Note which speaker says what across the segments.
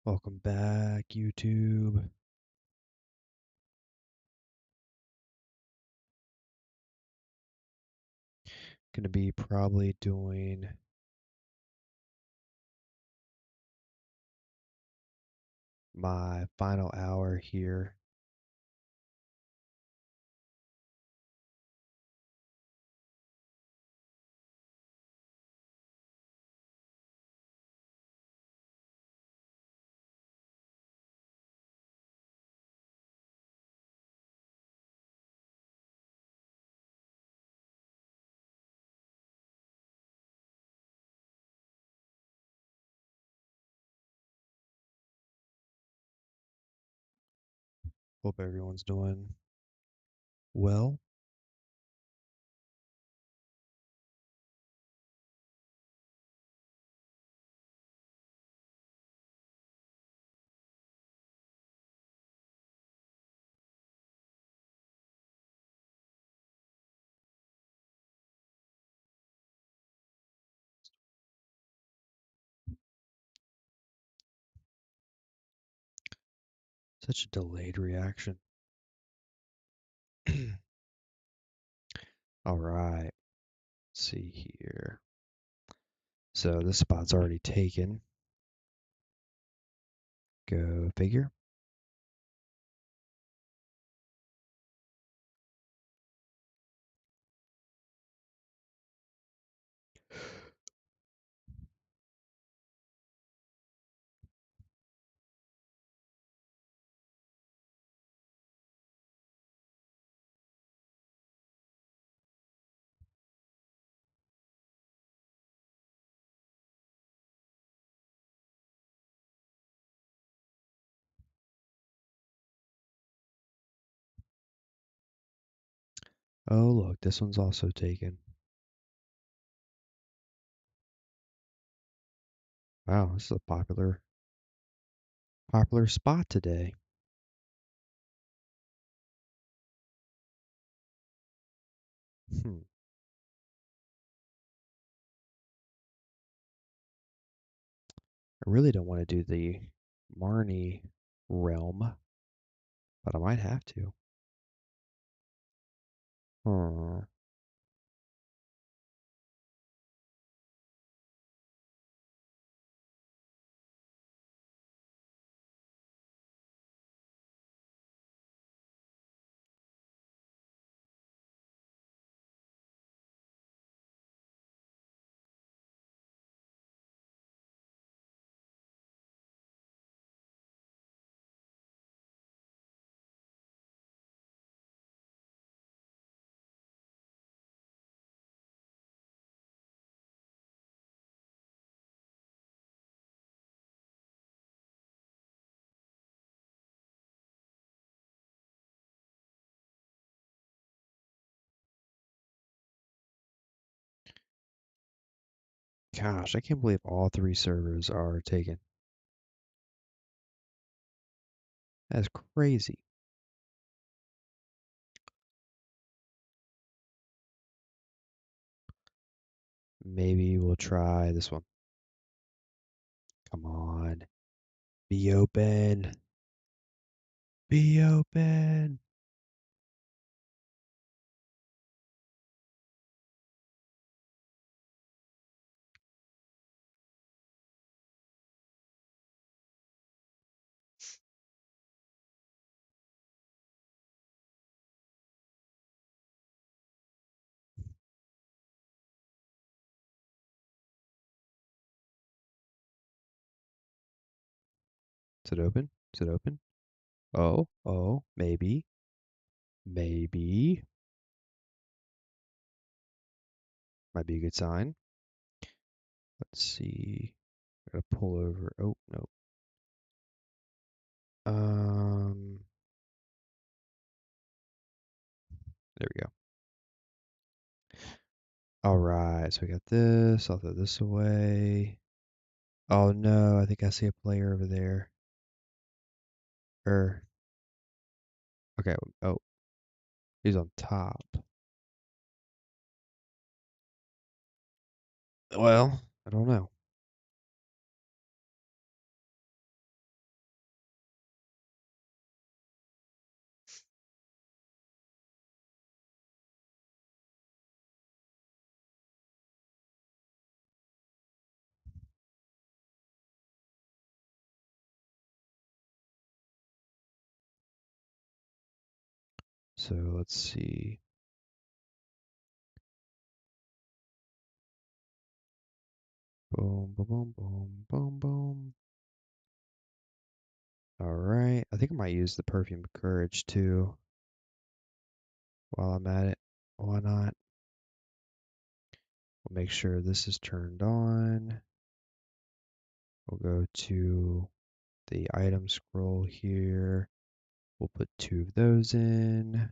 Speaker 1: Welcome back, YouTube. Gonna be probably doing my final hour here. Hope everyone's doing well. Such a delayed reaction. All right, let's see here. So this spot's already taken. Go figure. Oh, look, this one's also taken. Wow, this is a popular spot today. Hmm. I really don't want to do the Marnie realm, but I might have to. Hmm. Gosh, I can't believe all three servers are taken. That's crazy. Maybe we'll try this one. Come on. Be open. Be open. Is it open? Is it open? Oh, maybe. Maybe. Might be a good sign. Let's see. Gotta pull over. Oh, no. Um, there we go. All right, so we got this. I'll throw this away. Oh no, I think I see a player over there. Er, okay. Oh, he's on top. Well, I don't know. So let's see. Boom, boom, boom, boom, boom, boom. All right. I think I might use the perfume courage too while I'm at it. Why not? We'll make sure this is turned on. We'll go to the item scroll here. We'll put 2 of those in.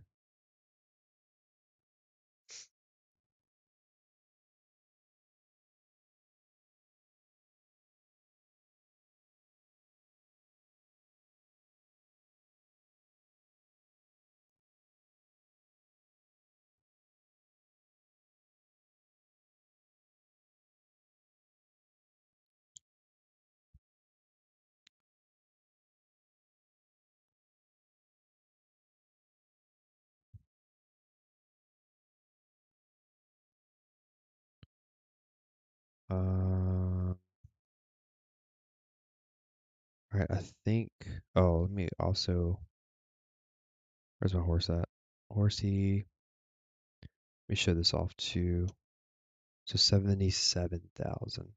Speaker 1: All right, I think. Oh, let me also. Where's my horse at? Horsey. Let me show this off too. So 77,000.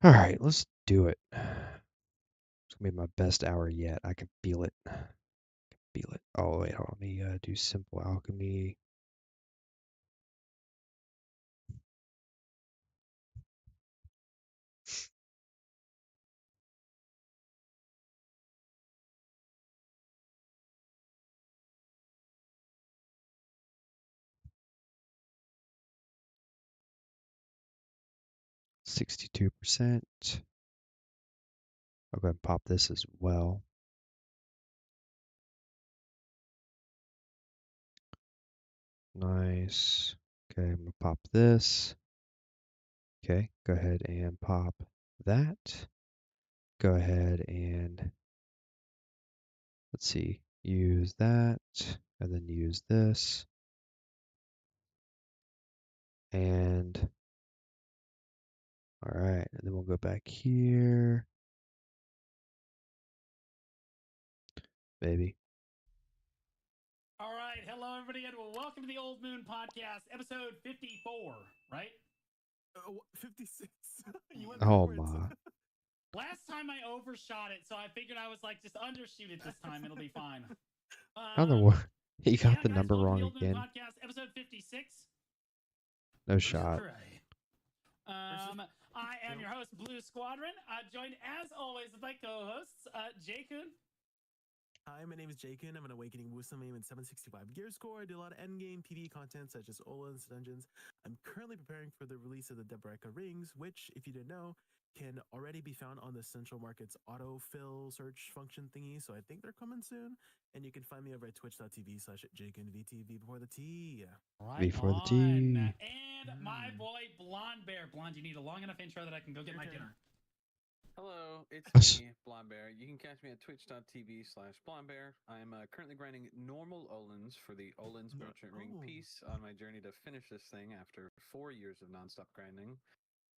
Speaker 1: All right, let's do it. It's gonna be my best hour yet. I can feel it. Feel it. Oh wait, hold on. Let me do simple alchemy. %62%. I'll go ahead and pop this as well. Nice. Okay, I'm gonna pop this. Okay, go ahead and pop that. Go ahead and let's see, use that, and then use this. And all right, and then we'll go back here. Maybe.
Speaker 2: All right, hello everybody, and welcome to the Old Moon Podcast, episode 54, right?
Speaker 3: 56. You went
Speaker 1: Oh
Speaker 3: backwards.
Speaker 1: my.
Speaker 2: Last time I overshot it, so I figured I was like, just undershoot it this time, it'll be fine.
Speaker 1: How in the world? You got
Speaker 2: Yeah,
Speaker 1: the
Speaker 2: guys,
Speaker 1: number
Speaker 2: welcome to
Speaker 1: wrong
Speaker 2: the Old Moon
Speaker 1: again.
Speaker 2: Podcast, episode 56.
Speaker 1: No shot.
Speaker 2: All right. I am your host, Blue Squadron, joined as always with my co-hosts, Jake-kun.
Speaker 3: Hi, my name is Jaken. I'm an Awakening Wusam aim in 765 gear score. I do a lot of endgame PvE content such as Olin's dungeons. I'm currently preparing for the release of the Deboreka rings, which, if you didn't know, can already be found on the Central Market's autofill search function thingy. So I think they're coming soon. And you can find me over at twitch.tv/JakenVTV before the T.
Speaker 2: Right
Speaker 1: Before the
Speaker 2: on.
Speaker 1: T.
Speaker 2: And my boy, Blonde Bear. Blonde, you need a long enough intro that I can go get my dinner.
Speaker 4: Hello, it's me, Blonde Bear. You can catch me at twitch.tv/BlondeBear. I'm currently grinding normal Olins for the Olin's Merchant Ring piece on my journey to finish this thing after 4 years of nonstop grinding.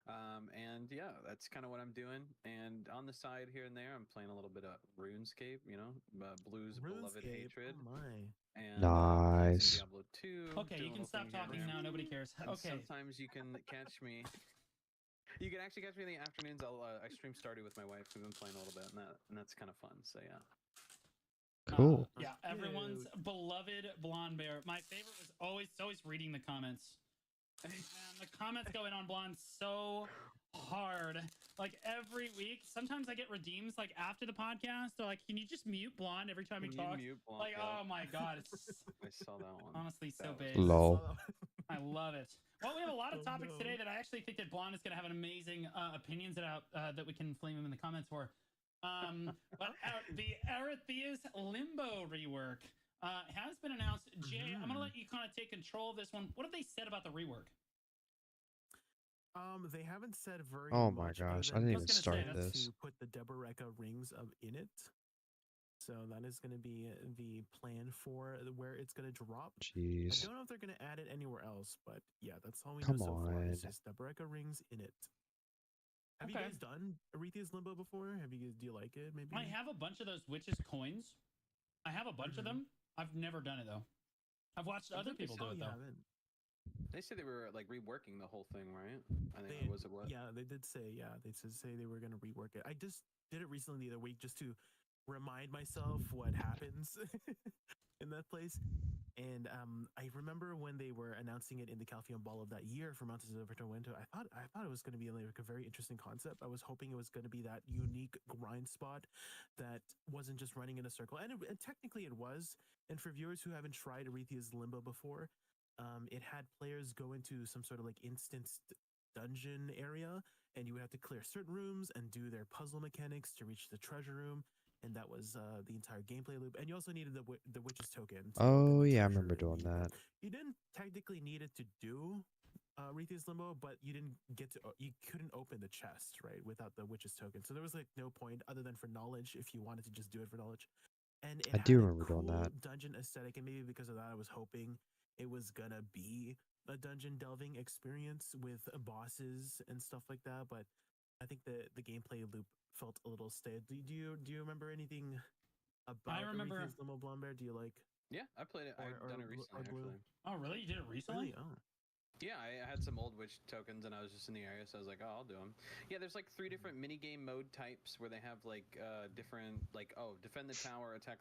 Speaker 4: And yeah, that's kind of what I'm doing. And on the side here and there, I'm playing a little bit of RuneScape, Blue's beloved hatred.
Speaker 3: Oh my.
Speaker 4: And playing
Speaker 1: Nice.
Speaker 4: some Diablo 2.
Speaker 2: Okay, you can stop talking now. Nobody cares.
Speaker 4: And
Speaker 2: Okay.
Speaker 4: sometimes you can catch me. You can actually catch me in the afternoons. I stream Stardew with my wife. We've been playing a little bit, and that's kind of fun. So yeah.
Speaker 1: Cool.
Speaker 2: Yeah, everyone's beloved Blonde Bear. My favorite is always reading the comments. And the comments going on Blonde so hard. Like every week. Sometimes I get redeems like after the podcast. They're like, "Can you just mute Blonde every time he talks?"
Speaker 4: Mute Blonde,
Speaker 2: like, oh my god, it's
Speaker 4: I saw that one.
Speaker 2: honestly so big.
Speaker 1: Lol.
Speaker 2: I love it. Well, we have a lot of topics today that I actually think that Blonde is going to have an amazing opinions that we can flame him in the comments for. But the Arethia's Limbo rework has been announced. Jay, I'm going to let you kind of take control of this one. What have they said about the rework?
Speaker 3: They haven't said very
Speaker 1: Oh
Speaker 3: much.
Speaker 1: my gosh, I
Speaker 3: other
Speaker 1: didn't
Speaker 3: than
Speaker 1: even start
Speaker 3: plans
Speaker 1: this.
Speaker 3: to put the Deboreka rings in it. So that is going to be the plan for where it's going to drop.
Speaker 1: Jeez.
Speaker 3: I don't know if they're going to add it anywhere else, but yeah, that's all we
Speaker 1: Come
Speaker 3: know so far.
Speaker 1: on.
Speaker 3: It's just Deboreka rings in it. Have you guys done Arethia's Limbo before? Do you like it? Maybe
Speaker 2: I have a bunch of those witches coins. I have a bunch of them. I've never done it though. I've watched other people do it though.
Speaker 4: They said they were like reworking the whole thing, right? I think
Speaker 3: They,
Speaker 4: that was it. What?
Speaker 3: Yeah, they did say. Yeah, they did say they were gonna rework it. I just did it recently the other week just to remind myself what happens in that place. And I remember when they were announcing it in the Calpheon Ball of that year for Mountains of Everton Winter, I thought it was going to be like a very interesting concept. I was hoping it was going to be that unique grind spot that wasn't just running in a circle, and technically it was. And for viewers who haven't tried Arethia's Limbo before, it had players go into some sort of like instanced dungeon area, and you would have to clear certain rooms and do their puzzle mechanics to reach the treasure room, and that was the entire gameplay loop. And you also needed the witch's token. To
Speaker 1: Oh
Speaker 3: open the
Speaker 1: yeah, I
Speaker 3: treasure
Speaker 1: remember doing
Speaker 3: immediately.
Speaker 1: that.
Speaker 3: You didn't technically need it to do Arethia's Limbo, but you didn't get to. You couldn't open the chest right without the witch's token. So there was like no point other than for knowledge if you wanted to just do it for knowledge. And it
Speaker 1: I
Speaker 3: had
Speaker 1: do
Speaker 3: a
Speaker 1: remember doing
Speaker 3: cool
Speaker 1: that.
Speaker 3: dungeon aesthetic, and maybe because of that, I was hoping it was gonna be a dungeon delving experience with bosses and stuff like that. But I think the gameplay loop felt a little stale. Do you remember anything about
Speaker 2: remember-
Speaker 3: Arethia's Limbo Blombear? Do you like?
Speaker 4: Yeah, I played it. I've done it recently,
Speaker 3: Blue?
Speaker 4: actually.
Speaker 2: Oh, really? You did it recently?
Speaker 3: Really? Oh.
Speaker 4: Yeah, I had some old witch tokens, and I was just in the area, so I was like, "Oh, I'll do them." Yeah, there's like 3 different mini game mode types where they have like different, like, oh, defend the tower, attack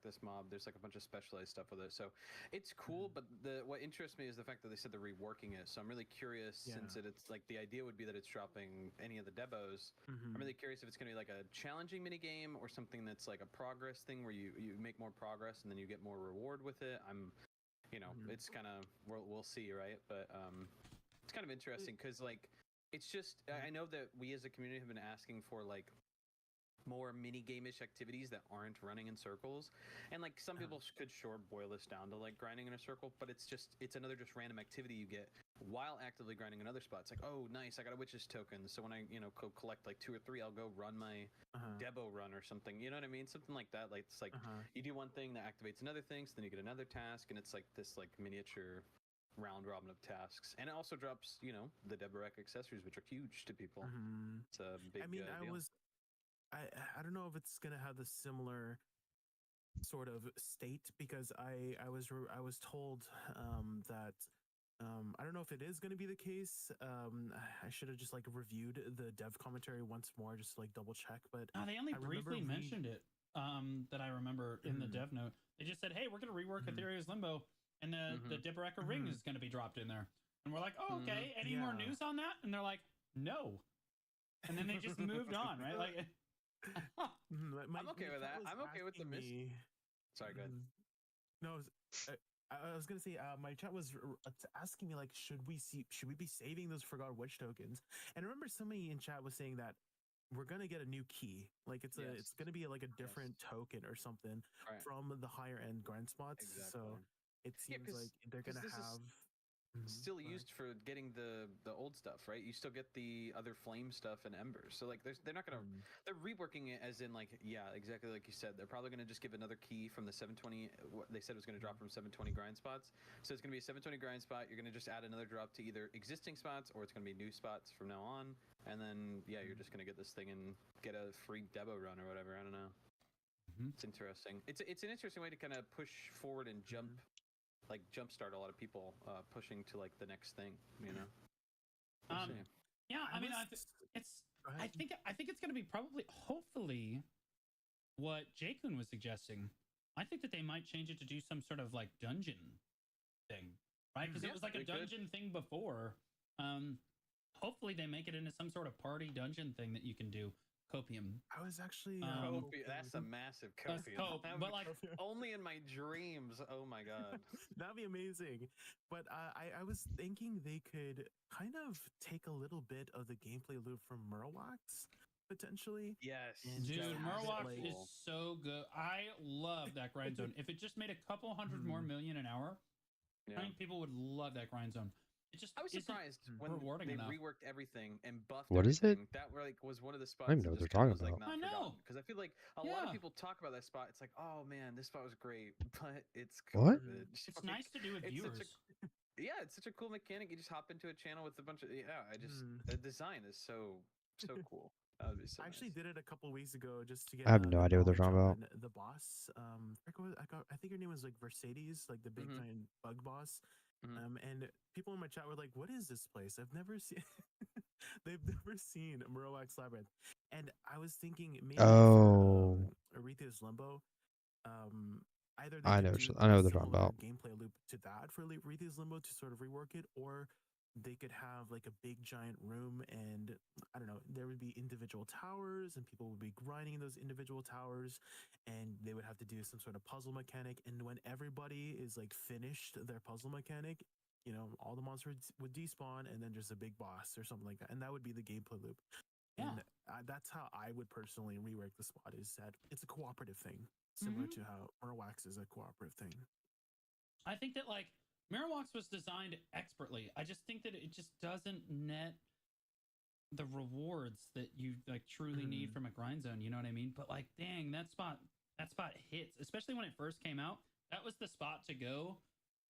Speaker 4: this mob. There's like a bunch of specialized stuff with it, so it's cool. But what interests me is the fact that they said they're reworking it. So I'm really curious, since it's like the idea would be that it's dropping any of the debos. I'm really curious if it's going to be like a challenging mini game or something that's like a progress thing where you make more progress and then you get more reward with it. It's kind of we'll see, right? But it's kind of interesting because like it's just I know that we as a community have been asking for like more mini game-ish activities that aren't running in circles, and like some people could sure boil this down to like grinding in a circle, but it's another just random activity you get while actively grinding in other spots. Like, oh nice, I got a witch's token, so when I go collect like 2 or 3, I'll go run my debo run or something, you know what I mean, something like that. Like it's like you do one thing that activates another thing, so then you get another task, and it's like this like miniature round robin of tasks. And it also drops the Deborek accessories, which are huge to people. It's a big deal.
Speaker 3: I don't know if it's gonna have the similar sort of state, because I was told that I don't know if it is going to be the case. I should have just like reviewed the dev commentary once more, just to, like double check. But
Speaker 2: they only briefly mentioned it. That I remember in the dev note. They just said, "Hey, we're going to rework Aetheria's Limbo, and the Deboreka ring is going to be dropped in there." And we're like, "Oh, okay. Any more news on that?" And they're like, "No." And then they just moved on, right? Like,
Speaker 4: I'm okay with that. I'm okay with the miss. Sorry, go ahead.
Speaker 3: No, I was gonna say my chat was asking me like, should we be saving those forgotten witch tokens? And I remember somebody in chat was saying that we're gonna get a new key, like it's gonna be like a different token or something from the higher end grind spots.
Speaker 4: Exactly.
Speaker 3: So it seems like they're gonna have.
Speaker 4: Still used for getting the old stuff, right? You still get the other flame stuff and embers. So like they're not gonna they're reworking it as in like exactly like you said. They're probably gonna just give another key from the 720. What they said was gonna drop from 720 grind spots. So it's gonna be a 720 grind spot. You're gonna just add another drop to either existing spots or it's gonna be new spots from now on. And then you're just gonna get this thing and get a free debo run or whatever. I don't know. It's interesting. It's an interesting way to kind of push forward and jump. Like jumpstart a lot of people pushing to like the next thing,
Speaker 2: Yeah, I mean, I think it's going to be probably, hopefully, what Jake-kun was suggesting. I think that they might change it to do some sort of like dungeon thing, right? Because it was like a dungeon thing before. Hopefully, they make it into some sort of party dungeon thing that you can do. Copium.
Speaker 3: I was actually
Speaker 4: that's a massive copium.
Speaker 2: But like
Speaker 4: only in my dreams. Oh my god,
Speaker 3: that'd be amazing. But I was thinking they could kind of take a little bit of the gameplay loop from Murlocs potentially.
Speaker 4: Yes,
Speaker 2: dude, Murlocs is so good. I love that grind zone. If it just made a couple hundred more million an hour, I think people would love that grind zone. I
Speaker 4: was surprised when they reworked everything and buffed
Speaker 1: what
Speaker 4: everything.
Speaker 1: Is it?
Speaker 4: That like was one of the spots.
Speaker 1: I don't even know what they're talking about.
Speaker 4: Like, I know, because I feel like a lot of people talk about that spot. It's like, oh man, this spot was great, but it's garbage.
Speaker 2: It's nice to do with viewers.
Speaker 4: It's such a cool mechanic. You just hop into a channel with a bunch of the design is so cool. That would be so
Speaker 3: I actually did it a couple weeks ago just to get.
Speaker 1: I have no idea what they're talking about.
Speaker 3: The boss, I I think her name was like Mercedes, like the big
Speaker 4: Mhm.
Speaker 3: giant bug boss.
Speaker 4: Mhm.
Speaker 3: And people in my chat were like, "What is this place? I've never seen." They've never seen Morowak's Labyrinth, and I was thinking maybe for
Speaker 1: Oh,
Speaker 3: Arethu's Limbo, um, either they
Speaker 1: I
Speaker 3: could
Speaker 1: know.
Speaker 3: do
Speaker 1: I
Speaker 3: like
Speaker 1: know
Speaker 3: a
Speaker 1: what they're talking
Speaker 3: similar
Speaker 1: about.
Speaker 3: gameplay loop to that for Arethu's Limbo to sort of rework it, or they could have like a big giant room and I don't know, there would be individual towers and people would be grinding in those individual towers and they would have to do some sort of puzzle mechanic. And when everybody is like finished their puzzle mechanic, you know, all the monsters would despawn and then just a big boss or something like that. And that would be the gameplay loop.
Speaker 2: Yeah.
Speaker 3: And that's how I would personally rework the spot is that it's a cooperative thing, similar
Speaker 2: Mhm.
Speaker 3: to how Murwax is a cooperative thing.
Speaker 2: I think that like Mirrorwalks was designed expertly. I just think that it just doesn't net the rewards that you like truly need from a grind zone. You know what I mean? But like, dang, that spot hits, especially when it first came out. That was the spot to go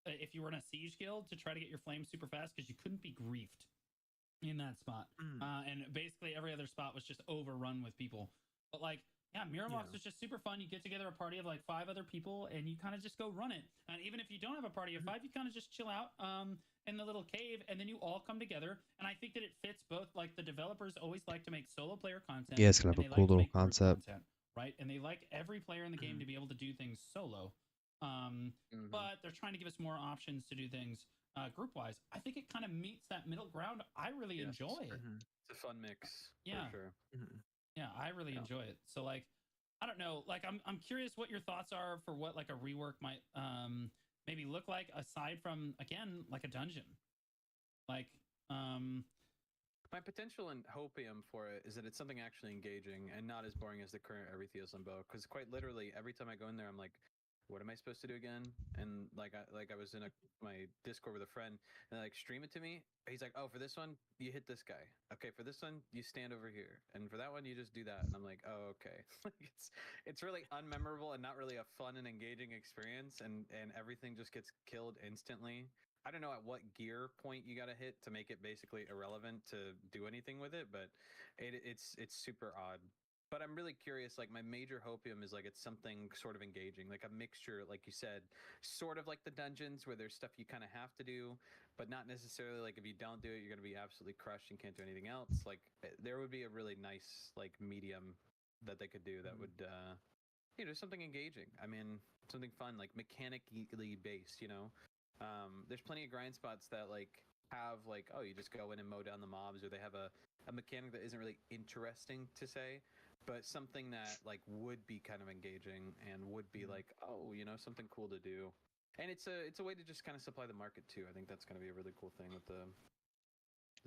Speaker 2: if you were in a siege guild to try to get your flames super fast because you couldn't be griefed in that spot. And basically every other spot was just overrun with people. But like, yeah, Mirrorwalks was just super fun. You get together a party of like 5 other people and you kind of just go run it. And even if you don't have a party of 5, you kind of just chill out in the little cave and then you all come together. And I think that it fits both. Like the developers always like to make solo player content
Speaker 1: Yeah, it's gonna
Speaker 2: and
Speaker 1: have
Speaker 2: they
Speaker 1: a cool
Speaker 2: like to
Speaker 1: little
Speaker 2: make group
Speaker 1: concept.
Speaker 2: content, right? And they like every player in the game to be able to do things solo.
Speaker 4: Mhm.
Speaker 2: But they're trying to give us more options to do things group wise. I think it kind of meets that middle ground. I really
Speaker 4: Yes.
Speaker 2: enjoy it.
Speaker 4: It's a fun mix
Speaker 2: Yeah.
Speaker 4: for sure.
Speaker 2: Yeah, I really
Speaker 4: Yeah.
Speaker 2: enjoy it. So like, I don't know. Like, I'm curious what your thoughts are for what like a rework might maybe look like aside from again like a dungeon. Like,
Speaker 4: My potential and hopium for it is that it's something actually engaging and not as boring as the current Arethu's Limbo. Because quite literally, every time I go in there, I'm like, "What am I supposed to do again?" And I was in my Discord with a friend, and like stream it to me. He's like, "Oh, for this one, you hit this guy. Okay, for this one, you stand over here, and for that one, you just do that." And I'm like, "Oh, okay." Like it's really unmemorable and not really a fun and engaging experience, and everything just gets killed instantly. I don't know at what gear point you got to hit to make it basically irrelevant to do anything with it, but it's super odd. But I'm really curious. Like my major hopium is like it's something sort of engaging, like a mixture, like you said, sort of like the dungeons where there's stuff you kind of have to do, but not necessarily like if you don't do it, you're gonna be absolutely crushed and can't do anything else. Like there would be a really nice like medium that they could do that would something engaging. I mean, something fun, like mechanically based. There's plenty of grind spots that like have like you just go in and mow down the mobs, or they have a mechanic that isn't really interesting to say, but something that like would be kind of engaging and would be like something cool to do. And it's a way to just kind of supply the market too. I think that's going to be a really cool thing with the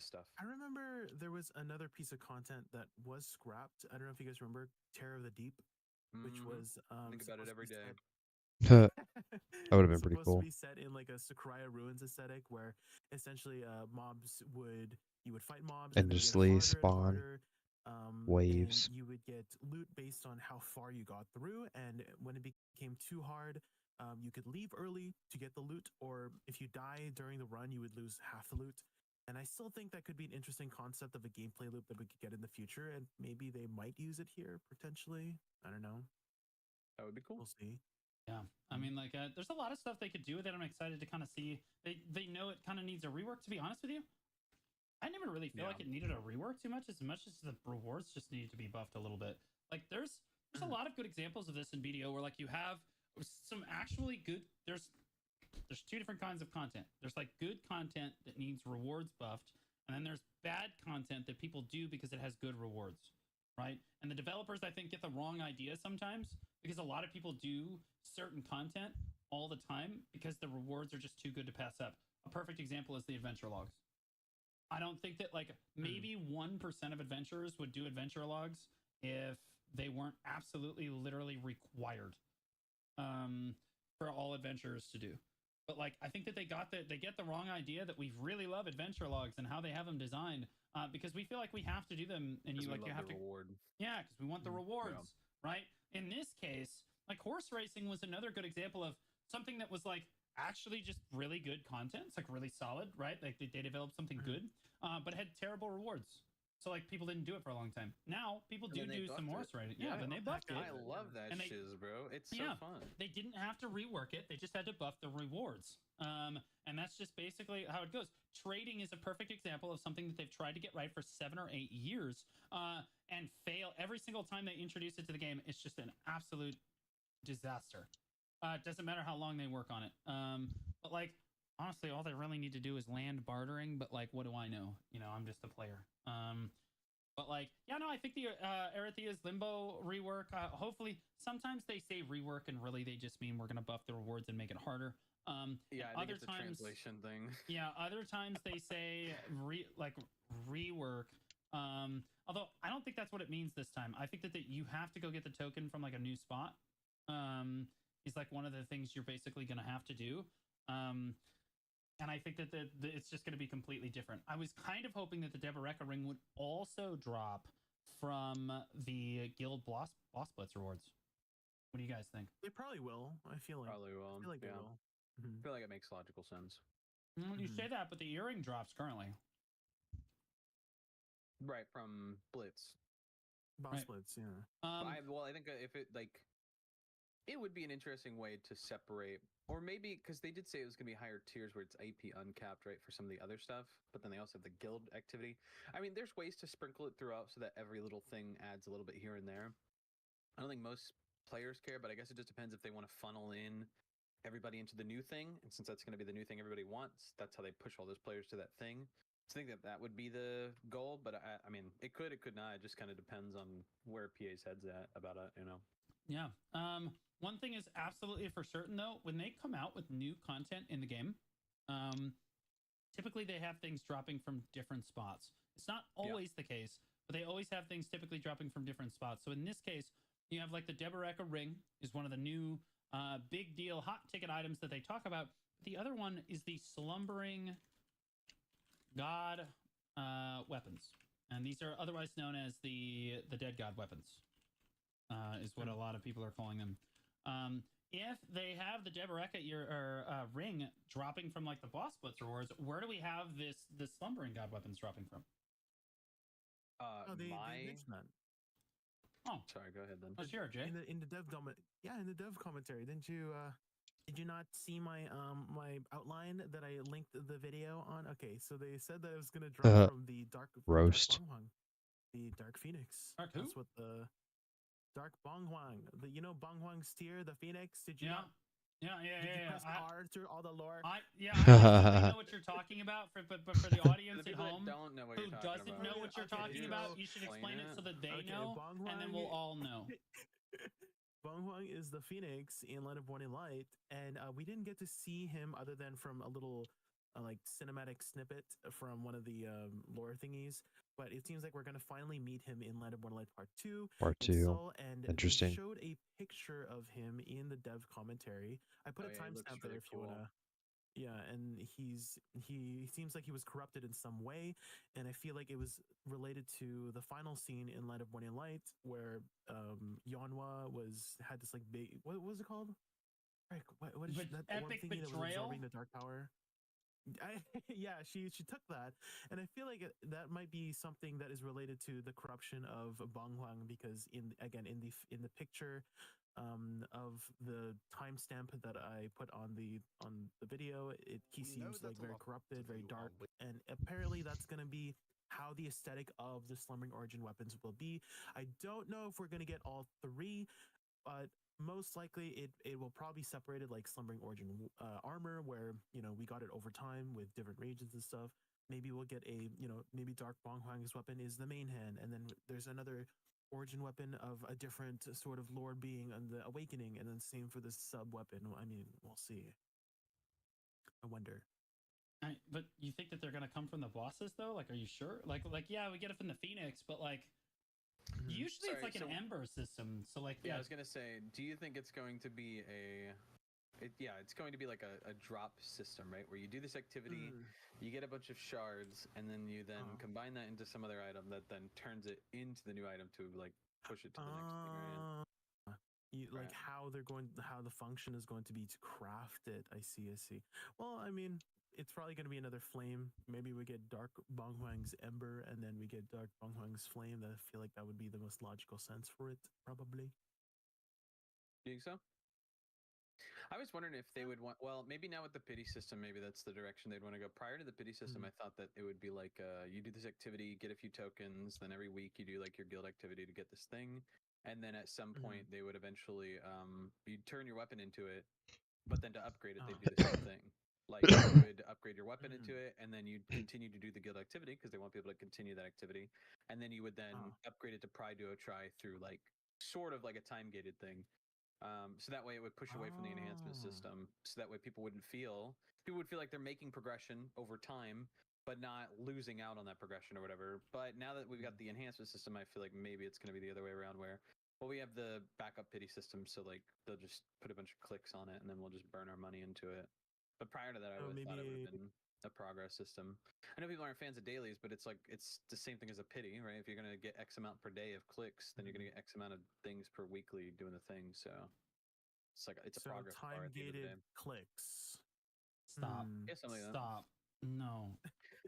Speaker 4: stuff.
Speaker 3: I remember there was another piece of content that was scrapped. I don't know if you guys remember Terror of the Deep, which was
Speaker 4: think about it every day.
Speaker 1: That would have been pretty
Speaker 3: supposed to
Speaker 1: cool.
Speaker 3: be set in like a Sakurai Ruins aesthetic, where essentially mobs would you would fight mobs and they would get
Speaker 1: Endlessly
Speaker 3: harder and
Speaker 1: spawn
Speaker 3: harder.
Speaker 1: waves.
Speaker 3: And you would get loot based on how far you got through, and when it became too hard, you could leave early to get the loot, or if you die during the run, you would lose half the loot. And I still think that could be an interesting concept of a gameplay loop that we could get in the future, and maybe they might use it here potentially. I don't know.
Speaker 4: That would be cool.
Speaker 3: We'll see.
Speaker 2: yeah, I mean, like, there's a lot of stuff they could do with it. I'm excited to kind of see. They know it kind of needs a rework. To be honest with you, I never really feel like it needed a rework too much as the rewards just needed to be buffed a little bit. Like there's a lot of good examples of this in BDO where like you have some actually good there's 2 different kinds of content. There's like good content that needs rewards buffed, and then there's bad content that people do because it has good rewards, right? And the developers I think get the wrong idea sometimes because a lot of people do certain content all the time because the rewards are just too good to pass up. A perfect example is the adventure logs. I don't think that like maybe 1% of adventurers would do adventure logs if they weren't absolutely literally required for all adventurers to do. But like I think that they get the wrong idea that we really love adventure logs and how they have them designed because we feel like we have to do them and you have to
Speaker 4: reward.
Speaker 2: yeah, because we want the rewards, right? In this case, like horse racing was another good example of something that was like actually just really good content. It's like really solid, right? Like they developed something good, but had terrible rewards. So like people didn't do it for a long time. Now people
Speaker 4: And
Speaker 2: do
Speaker 4: then they
Speaker 2: some
Speaker 4: buffed
Speaker 2: more
Speaker 4: it.
Speaker 2: writing.
Speaker 4: Yeah,
Speaker 2: Yeah, then they buffed it.
Speaker 4: I love that
Speaker 2: And they-
Speaker 4: shiz, bro. It's so
Speaker 2: Yeah.
Speaker 4: fun.
Speaker 2: They didn't have to rework it. They just had to buff the rewards. And that's just basically how it goes. Trading is a perfect example of something that they've tried to get right for 7 or 8 years and fail every single time they introduce it to the game. It's just an absolute disaster. It doesn't matter how long they work on it. But like, honestly, all they really need to do is land bartering. But like, what do I know? You know, I'm just a player. But like, yeah, no, I think the Arethia's Limbo rework. Hopefully, sometimes they say rework and really they just mean we're gonna buff the rewards and make it harder.
Speaker 4: Yeah, I think
Speaker 2: other
Speaker 4: it's a
Speaker 2: times,
Speaker 4: translation thing.
Speaker 2: yeah, other times they say rework. Although I don't think that's what it means this time. I think that you have to go get the token from like a new spot. Is like one of the things you're basically gonna have to do. And I think that it's just going to be completely different. I was kind of hoping that the Deboreka ring would also drop from the guild boss blitz rewards. What do you guys think?
Speaker 3: They probably will. I feel like
Speaker 4: Probably will.
Speaker 3: I feel like
Speaker 4: yeah.
Speaker 3: they will.
Speaker 4: I feel like it makes logical sense.
Speaker 2: You say that, but the earring drops currently.
Speaker 4: Right, from Blitz.
Speaker 3: Boss
Speaker 2: Right.
Speaker 3: splits, yeah.
Speaker 4: I think if it like, it would be an interesting way to separate, or maybe because they did say it was going to be higher tiers where it's AP uncapped, right, for some of the other stuff. But then they also have the guild activity. I mean, there's ways to sprinkle it throughout so that every little thing adds a little bit here and there. I don't think most players care, but I guess it just depends if they want to funnel in everybody into the new thing. And since that's going to be the new thing everybody wants, that's how they push all those players to that thing. So I think that would be the goal, but I mean, it could not. It just kind of depends on where PA's head's at about it, you know?
Speaker 2: Yeah. One thing is absolutely for certain though, when they come out with new content in the game, typically they have things dropping from different spots. It's not always the case, but they always have things typically dropping from different spots. So in this case, you have like the Deboreka ring is one of the new big deal hot ticket items that they talk about. The other one is the slumbering god weapons, and these are otherwise known as the dead god weapons. Is what a lot of people are calling them. If they have the Deboreka ring dropping from like the boss blitz rewards, where do we have this slumbering god weapons dropping from?
Speaker 3: They mentioned that.
Speaker 2: Oh,
Speaker 4: sorry. Go ahead then.
Speaker 2: Oh, sure, Jay.
Speaker 3: In the dev in the dev commentary, did you not see my my outline that I linked the video on? Okay, so they said that it was gonna drop from the dark
Speaker 1: roast.
Speaker 3: The Dark Phoenix.
Speaker 2: Dark who?
Speaker 3: That's what the Dark Bonghuang. Bonghuang's tier, the Phoenix. Did you
Speaker 2: Yeah.
Speaker 3: not?
Speaker 2: Yeah.
Speaker 3: Did you press R through all the lore?
Speaker 2: I know what you're talking about, but for the audience
Speaker 4: The
Speaker 2: at
Speaker 4: people
Speaker 2: home
Speaker 4: that don't know what
Speaker 2: who
Speaker 4: you're talking
Speaker 2: doesn't
Speaker 4: about.
Speaker 2: know what you're
Speaker 3: Okay,
Speaker 2: talking
Speaker 3: so
Speaker 2: about, you should explain it so that they know, and then we'll all know.
Speaker 3: Bonghuang is the Phoenix in Land of Morning Light, and we didn't get to see him other than from a little like cinematic snippet from one of the lore thingies. But it seems like we're gonna finally meet him in Land of Morning Light Part 2.
Speaker 1: Part 2.
Speaker 3: And
Speaker 1: Interesting.
Speaker 3: they showed a picture of him in the dev commentary. I put a timestamp there if you wanna. Yeah, and he seems like he was corrupted in some way, and I feel like it was related to the final scene in Land of Morning Light where Yanhua had this like big, what was it called? What is that
Speaker 2: epic
Speaker 3: one thingy that was
Speaker 2: betrayal?
Speaker 3: absorbing the dark power? Yeah, she took that, and I feel like that might be something that is related to the corruption of Bonghuang, because in the picture of the timestamp that I put on the video, he seems like very corrupted, very dark, and apparently that's gonna be how the aesthetic of the Slumbering Origin weapons will be. I don't know if we're gonna get all three, but most likely it will probably be separated like Slumbering Origin armor, where we got it over time with different regions and stuff. Maybe we'll get maybe Dark Bonghuang's weapon is the main hand, and then there's another origin weapon of a different sort of lord being on the Awakening, and then same for this sub weapon. I mean, we'll see. I wonder.
Speaker 2: But you think that they're gonna come from the bosses though? Like, are you sure? Like yeah, we get it from the Phoenix, but like usually it's like an Ember system. So like
Speaker 4: I was gonna say, do you think it's going to be it's going to be like a drop system, right? Where you do this activity, you get a bunch of shards, and then you combine that into some other item that then turns it into the new item to like push it to the next thing, right?
Speaker 3: Like how the function is going to be to craft it. I see. Well, I mean, it's probably going to be another flame. Maybe we get Dark Bonghuang's Ember, and then we get Dark Bonghuang's Flame. That I feel like that would be the most logical sense for it, probably.
Speaker 4: You think so? I was wondering if they would want. Well, maybe now with the pity system, maybe that's the direction they'd want to go. Prior to the pity system, I thought that it would be like you do this activity, get a few tokens, then every week you do like your guild activity to get this thing, and then at some point they would eventually you'd turn your weapon into it, but then to upgrade it, they'd do the same thing. Like you would upgrade your weapon into it, and then you'd continue to do the guild activity because they want people to continue that activity, and then you would then upgrade it to Pry Duo Try through like sort of like a time gated thing. So that way it would push away from the enhancement system. So that way people would feel like they're making progression over time, but not losing out on that progression or whatever. But now that we've got the enhancement system, I feel like maybe it's going to be the other way around where, well, we have the backup pity system. So like they'll just put a bunch of clicks on it and then we'll just burn our money into it. But prior to that, I would have thought it would have been a progress system. I know people aren't fans of dailies, but it's like it's the same thing as a pity, right? If you're gonna get X amount per day of clicks, then you're gonna get X amount of things per weekly doing the thing. So it's like it's a progress bar at the end of the day.
Speaker 3: Clicks.
Speaker 2: Stop. Stop. No.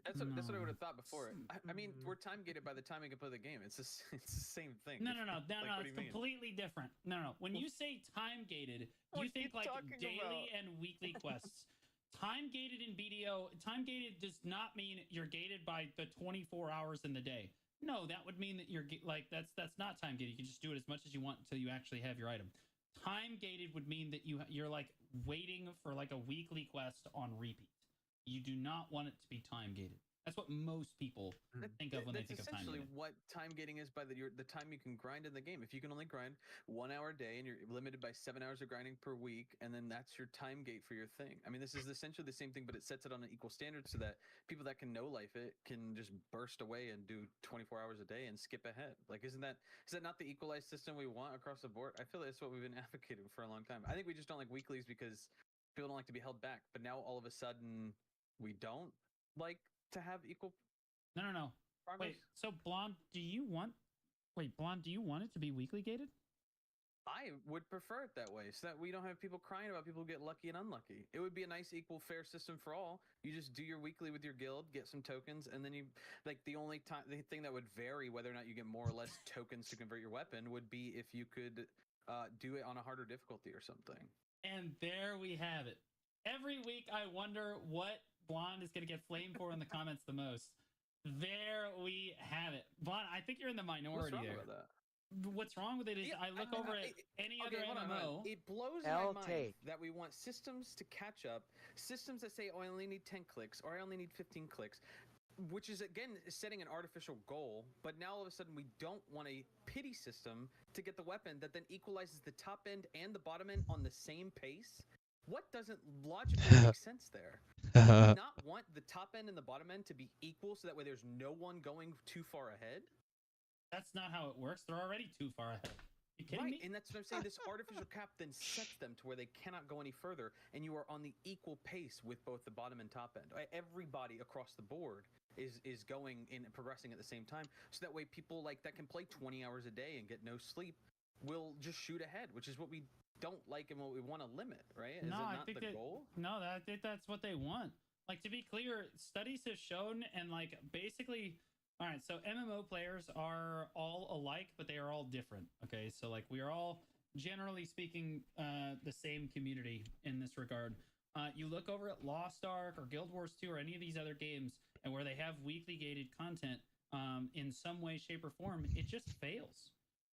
Speaker 4: That's what I would have thought before. I mean, we're time gated by the time we can play the game. It's the same thing.
Speaker 2: No. It's completely different. No. When you say time gated, you think like daily and weekly quests. Time gated in BDO, time gated does not mean you're gated by the 24 hours in the day. No, that would mean that you're like that's not time gated. You can just do it as much as you want until you actually have your item. Time gated would mean that you're like waiting for like a weekly quest on repeat. You do not want it to be time gated. That's what most people think of when they think of time gated.
Speaker 4: That's essentially what time gating is by the time you can grind in the game. If you can only grind 1 hour a day and you're limited by 7 hours of grinding per week, and then that's your time gate for your thing. I mean, this is essentially the same thing, but it sets it on an equal standard so that people that can no life it can just burst away and do 24 hours a day and skip ahead. Like, is that not the equalized system we want across the board? I feel that's what we've been advocating for a long time. I think we just don't like weeklies because people don't like to be held back. But now all of a sudden we don't like to have equal.
Speaker 2: No.
Speaker 4: Progress?
Speaker 2: Wait, so Blonde, do you want it to be weekly gated?
Speaker 4: I would prefer it that way so that we don't have people crying about people who get lucky and unlucky. It would be a nice, equal, fair system for all. You just do your weekly with your guild, get some tokens, and then you like the thing that would vary whether or not you get more or less tokens to convert your weapon would be if you could do it on a harder difficulty or something.
Speaker 2: And there we have it. Every week I wonder what Blonde is going to get flamed for in the comments the most. There we have it. Blonde, I think you're in the minority there.
Speaker 4: What's wrong with that?
Speaker 2: What's wrong with it is I look over at any other MMO.
Speaker 4: It blows my mind that we want systems to catch up, systems that say, oh, I only need 10 clicks or I only need 15 clicks, which is, again, setting an artificial goal. But now all of a sudden we don't want a pity system to get the weapon that then equalizes the top end and the bottom end on the same pace. What doesn't logically make sense there? Do you not want the top end and the bottom end to be equal so that way there's no one going too far ahead?
Speaker 2: That's not how it works. They're already too far ahead. You kidding me?
Speaker 4: And that's what I'm saying. This artificial cap then sets them to where they cannot go any further, and you are on the equal pace with both the bottom and top end. Everybody across the board is going and progressing at the same time, so that way people like that can play 20 hours a day and get no sleep will just shoot ahead, which is what we don't like and what we want to limit, right? Is it not the goal?
Speaker 2: No, I think that's what they want. Like, to be clear, studies have shown, and like basically, all right, so MMO players are all alike, but they are all different. Okay, so like we are all, generally speaking, the same community in this regard. You look over at Lost Ark or Guild Wars 2 or any of these other games, and where they have weekly gated content in some way, shape, or form, it just fails.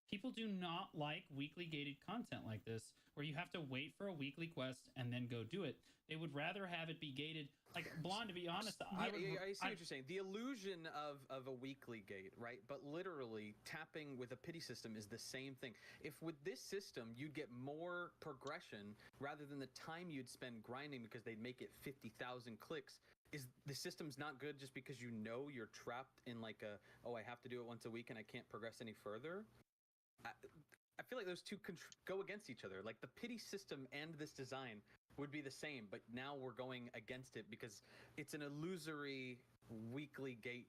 Speaker 2: People do not like weekly gated content like this, where you have to wait for a weekly quest and then go do it. They would rather have it be gated. Like, Blonde, to be honest,
Speaker 4: I see what you're saying. The illusion of a weekly gate, right? But literally, tapping with a pity system is the same thing. If with this system, you'd get more progression rather than the time you'd spend grinding because they'd make it 50,000 clicks, is the system's not good just because you know you're trapped in like I have to do it once a week and I can't progress any further? I feel like those two go against each other. Like the pity system and this design would be the same, but now we're going against it because it's an illusory weekly gate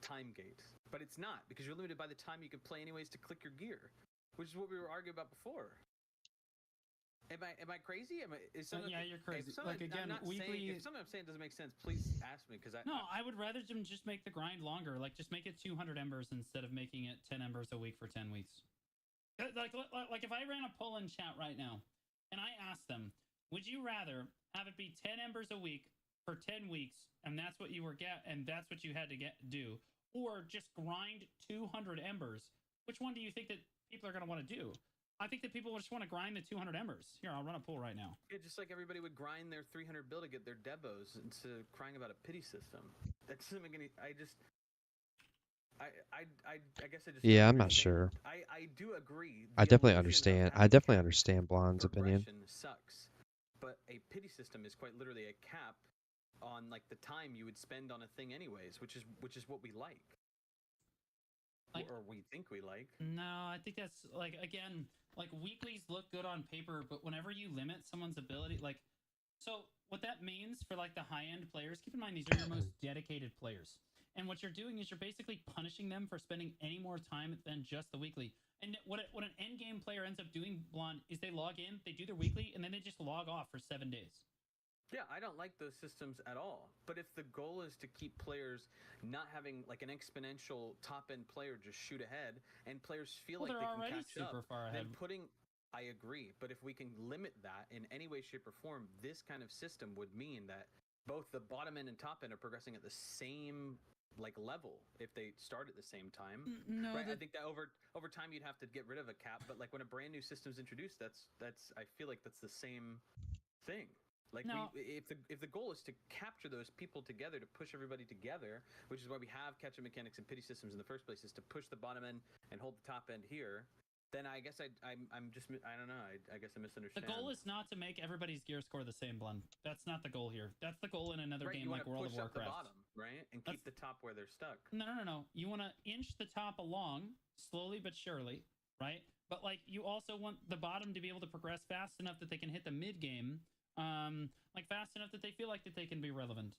Speaker 4: time gate. But it's not, because you're limited by the time you can play anyways to click your gear, which is what we were arguing about before. Am I crazy? Is something,
Speaker 2: yeah, you're crazy.
Speaker 4: If something,
Speaker 2: Like again,
Speaker 4: I'm not
Speaker 2: weekly.
Speaker 4: saying, if something I'm saying doesn't make sense, please ask me because
Speaker 2: No, I would rather them just make the grind longer. Like just make it 200 embers instead of making it 10 embers a week for 10 weeks. Like if I ran a poll in chat right now and I asked them, would you rather have it be 10 embers a week for 10 weeks and that's what you were and that's what you had to do, or just grind 200 embers? Which one do you think that people are going to want to do? I think that people just want to grind the 200 embers. Here, I'll run a poll right now.
Speaker 4: Yeah, just like everybody would grind their 300 bill to get their debos instead of crying about a pity system. That doesn't make any. I guess I just.
Speaker 1: Yeah,
Speaker 4: don't
Speaker 1: I'm not
Speaker 4: understand.
Speaker 1: sure.
Speaker 4: I do agree.
Speaker 1: I
Speaker 4: The
Speaker 1: definitely
Speaker 4: illusion of
Speaker 1: understand. I
Speaker 4: having
Speaker 1: definitely
Speaker 4: cap
Speaker 1: understand Blonde's opinion.
Speaker 4: progression sucks, but a pity system is quite literally a cap on like the time you would spend on a thing anyways, which is what we like. Or we think we like.
Speaker 2: No, I think that's like again, like weeklies look good on paper, but whenever you limit someone's ability, like, so what that means for like the high end players, keep in mind these are your most dedicated players, and what you're doing is you're basically punishing them for spending any more time than just the weekly. And what an end game player ends up doing, Blonde, is they log in, they do their weekly, and then they just log off for 7 days.
Speaker 4: Yeah, I don't like those systems at all. But if the goal is to keep players not having like an exponential top end player just shoot ahead, and players feel like they can catch
Speaker 2: super
Speaker 4: up,
Speaker 2: far ahead.
Speaker 4: then I agree. But if we can limit that in any way, shape, or form, this kind of system would mean that both the bottom end and top end are progressing at the same like level if they start at the same time.
Speaker 2: No,
Speaker 4: right? I think that over time you'd have to get rid of a cap. But like when a brand new system's introduced, that's I feel like that's the same thing. Like
Speaker 2: no.
Speaker 4: if the goal is to capture those people together, to push everybody together, which is why we have catch-up mechanics and pity systems in the first place, is to push the bottom end and hold the top end here. Then I guess I'm just I don't know. I guess I misunderstand.
Speaker 2: The goal is not to make everybody's gear score the same, Blonde. That's not the goal here. That's the goal in another game like World of Warcraft.
Speaker 4: The bottom, right, and keep the top where they're stuck.
Speaker 2: No. You want to inch the top along slowly but surely, right? But like you also want the bottom to be able to progress fast enough that they can hit the mid game. Like fast enough that they feel like that they can be relevant.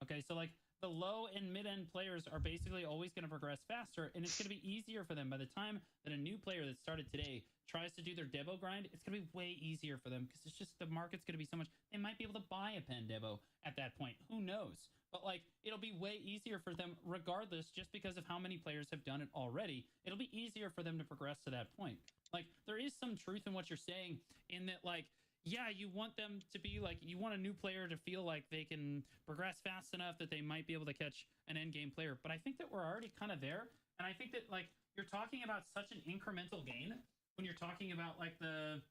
Speaker 2: Okay, so like the low and mid-end players are basically always going to progress faster, and it's going to be easier for them. By the time that a new player that started today tries to do their Devo grind, it's going to be way easier for them because it's just the market's going to be so much. They might be able to buy a pen Devo at that point. Who knows? But like it'll be way easier for them regardless, just because of how many players have done it already. It'll be easier for them to progress to that point. Like there is some truth in what you're saying in that like, yeah, you want them to be like, you want a new player to feel like they can progress fast enough that they might be able to catch an end game player. But I think that we're already kind of there. And I think that like you're talking about such an incremental gain when you're talking about like the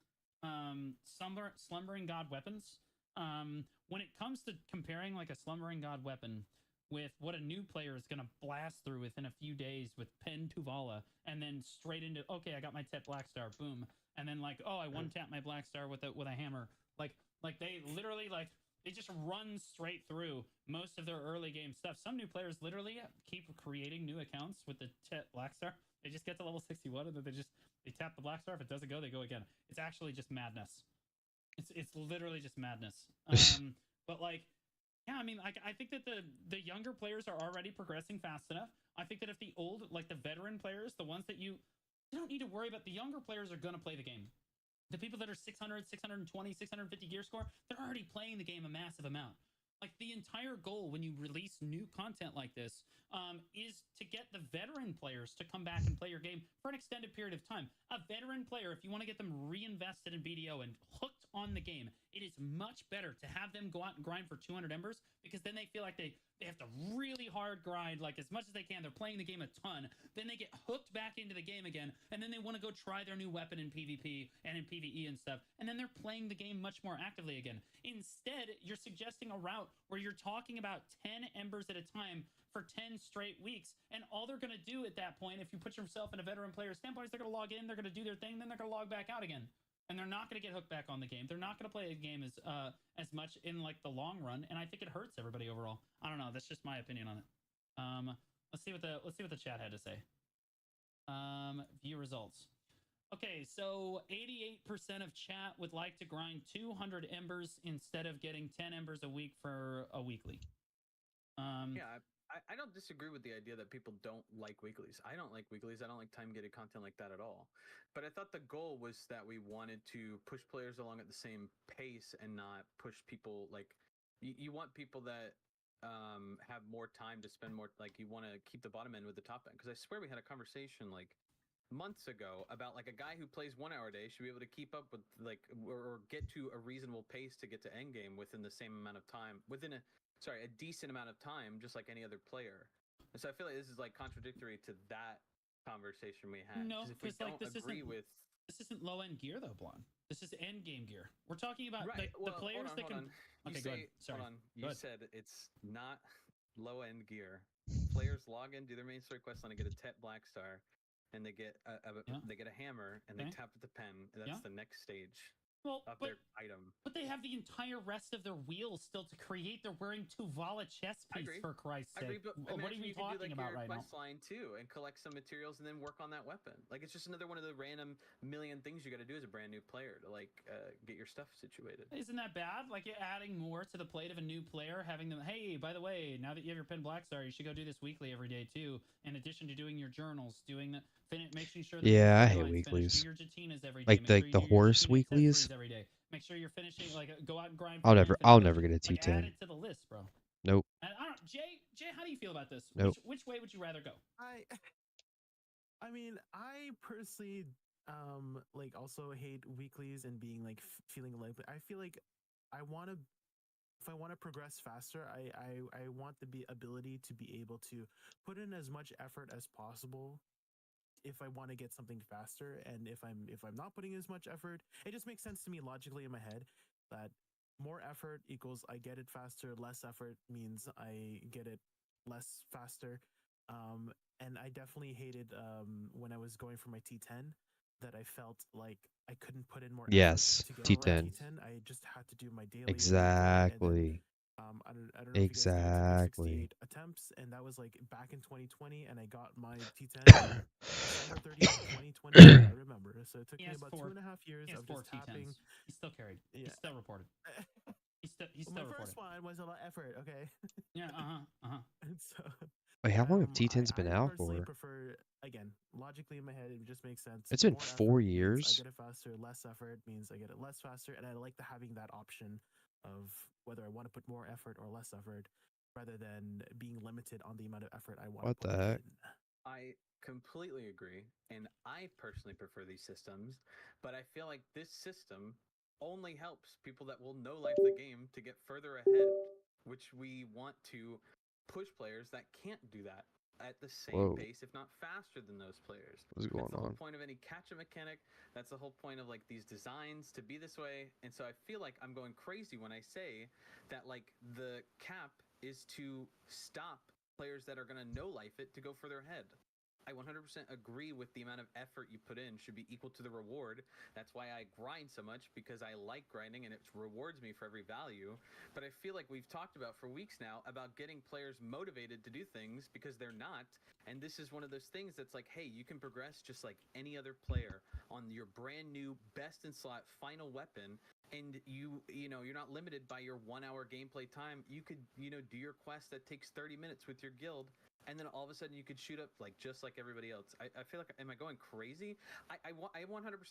Speaker 2: slumbering god weapons. When it comes to comparing like a slumbering god weapon with what a new player is going to blast through within a few days with Pen Tuvala, and then straight into, okay, I got my Tet Black Star, boom. And then like, oh, I one tap my Black Star with a hammer. Like they literally like they just run straight through most of their early game stuff. Some new players literally keep creating new accounts with the Tet Black Star. They just get to level 61 and then they tap the Black Star. If it doesn't go, they go again. It's actually just madness. It's literally just madness. But like, yeah, I mean, I think that the younger players are already progressing fast enough. I think that if the old, like the veteran players, the ones that you don't need to worry about, the younger players are going to play the game. The people that are 600, 620, 650 gear score, they're already playing the game a massive amount. Like the entire goal when you release new content like this is to get the veteran players to come back and play your game for an extended period of time. A veteran player, if you want to get them reinvested in BDO and hooked on the game, it is much better to have them go out and grind for 200 embers, because then they feel like they have to really hard grind like as much as they can. They're playing the game a ton. Then they get hooked back into the game again, and then they want to go try their new weapon in PvP and in PvE and stuff, and then they're playing the game much more actively again. Instead, you're suggesting a route where you're talking about 10 embers at a time for 10 straight weeks, and all they're going to do at that point, if you put yourself in a veteran player standpoint, is they're going to log in, they're going to do their thing, then they're going to log back out again. And they're not going to get hooked back on the game. They're not going to play the game as much in like the long run, and I think it hurts everybody overall. I don't know. That's just my opinion on it. Let's see what the chat had to say. View results. Okay, so 88% of chat would like to grind 200 embers instead of getting 10 embers a week for a weekly.
Speaker 4: Yeah, I don't disagree with the idea that people don't like weeklies. I don't like weeklies. I don't like time-gated content like that at all. But I thought the goal was that we wanted to push players along at the same pace and not push people like you want people that have more time to spend more. Like you want to keep the bottom end with the top end. Because I swear we had a conversation like months ago about like a guy who plays 1 hour a day should be able to keep up with like or get to a reasonable pace to get to end game within the same amount of time within a decent amount of time, just like any other player. And so I feel like this is like contradictory to that conversation we had.
Speaker 2: No,
Speaker 4: if we
Speaker 2: because like
Speaker 4: don't agree with
Speaker 2: this isn't low end gear though, Blonde. This is end game gear. We're talking about
Speaker 4: right,
Speaker 2: the players that can. Okay, go ahead. Sorry.
Speaker 4: Hold on. You said it's not low end gear. Players log in, do their main story quest line, and get a Tet Black Star, and they get they get a hammer, and they tap with the pen, and that's the next stage.
Speaker 2: Well,
Speaker 4: their item.
Speaker 2: But they have the entire rest of their wheels still to create. They're wearing 2 Vala chest piece for Christ's sake.
Speaker 4: I agree, but
Speaker 2: what are you talking about right now?
Speaker 4: Quest line too, and collect some materials, and then work on that weapon. Like it's just another one of the random million things you got to do as a brand new player to like get your stuff situated.
Speaker 2: Isn't that bad? Like adding more to the plate of a new player, having them. Hey, by the way, now that you have your pen Black Star, you should go do this weekly every day too. In addition to doing your journals, doing the making sure. That
Speaker 1: I hate weeklies.
Speaker 2: Do your Jatinas every day.
Speaker 1: Like the horse weeklies.
Speaker 2: Every day. Make sure you're finishing. Like go out and grind.
Speaker 1: I'll never get a T10.
Speaker 2: Like, add it to the list, bro.
Speaker 1: Nope.
Speaker 2: And I don't. Jay, how do you feel about this?
Speaker 1: Nope.
Speaker 2: Which way would you rather go?
Speaker 3: I mean, I personally like also hate weeklies and being like feeling like I feel like I want to. If I want to progress faster, I want the ability to be able to put in as much effort as possible if I want to get something faster. And if I'm not putting as much effort, it just makes sense to me logically in my head that more effort equals I get it faster, less effort means I get it less faster. And I definitely hated when I was going for my T10 that I felt like I couldn't put in more
Speaker 1: yes
Speaker 3: effort to get
Speaker 1: T10.
Speaker 3: T10. I just had to do my daily
Speaker 1: exactly.
Speaker 3: I don't know
Speaker 1: exactly.
Speaker 3: if 68 attempts, and that was like back in 2020, and I got my T10 December 30th, 2020. I remember. So it took me about 2.5 years of just tapping.
Speaker 2: He's still carried. Yeah. He's still reported. He's still
Speaker 3: my
Speaker 2: reported.
Speaker 3: first one was a lot of effort. Okay.
Speaker 2: Yeah.
Speaker 3: And so.
Speaker 1: Wait, how long have T10s been out for?
Speaker 3: I prefer, again, logically in my head, it just makes sense.
Speaker 1: It's been 4 years.
Speaker 3: I get it faster. Less effort means I get it less faster, and I like having that option of whether I want to put more effort or less effort, rather than being limited on the amount of effort I want.
Speaker 1: What
Speaker 3: to
Speaker 1: the
Speaker 3: put
Speaker 1: heck?
Speaker 3: in.
Speaker 4: I completely agree, and I personally prefer these systems, but I feel like this system only helps people that will know life the game to get further ahead, which we want to push players that can't do that at the same pace, if not faster than those players.
Speaker 1: What's going
Speaker 4: That's the
Speaker 1: on?
Speaker 4: whole point of any catch-up mechanic. That's the whole point of like these designs to be this way. And so I feel like I'm going crazy when I say that like the cap is to stop players that are going to know life it to go further ahead. I 100% agree with the amount of effort you put in should be equal to the reward. That's why I grind so much, because I like grinding and it rewards me for every value. But I feel like we've talked about for weeks now about getting players motivated to do ththings because they're not. And this is one of those things that's like, hey, you can progress just like any other player on your brand new best in slot final weapon. And you're not limited by your 1 hour gameplay time. You could, do your quest that takes 30 minutes with your guild. And then all of a sudden you could shoot up like just like everybody else. I feel like, am I going crazy? I 100%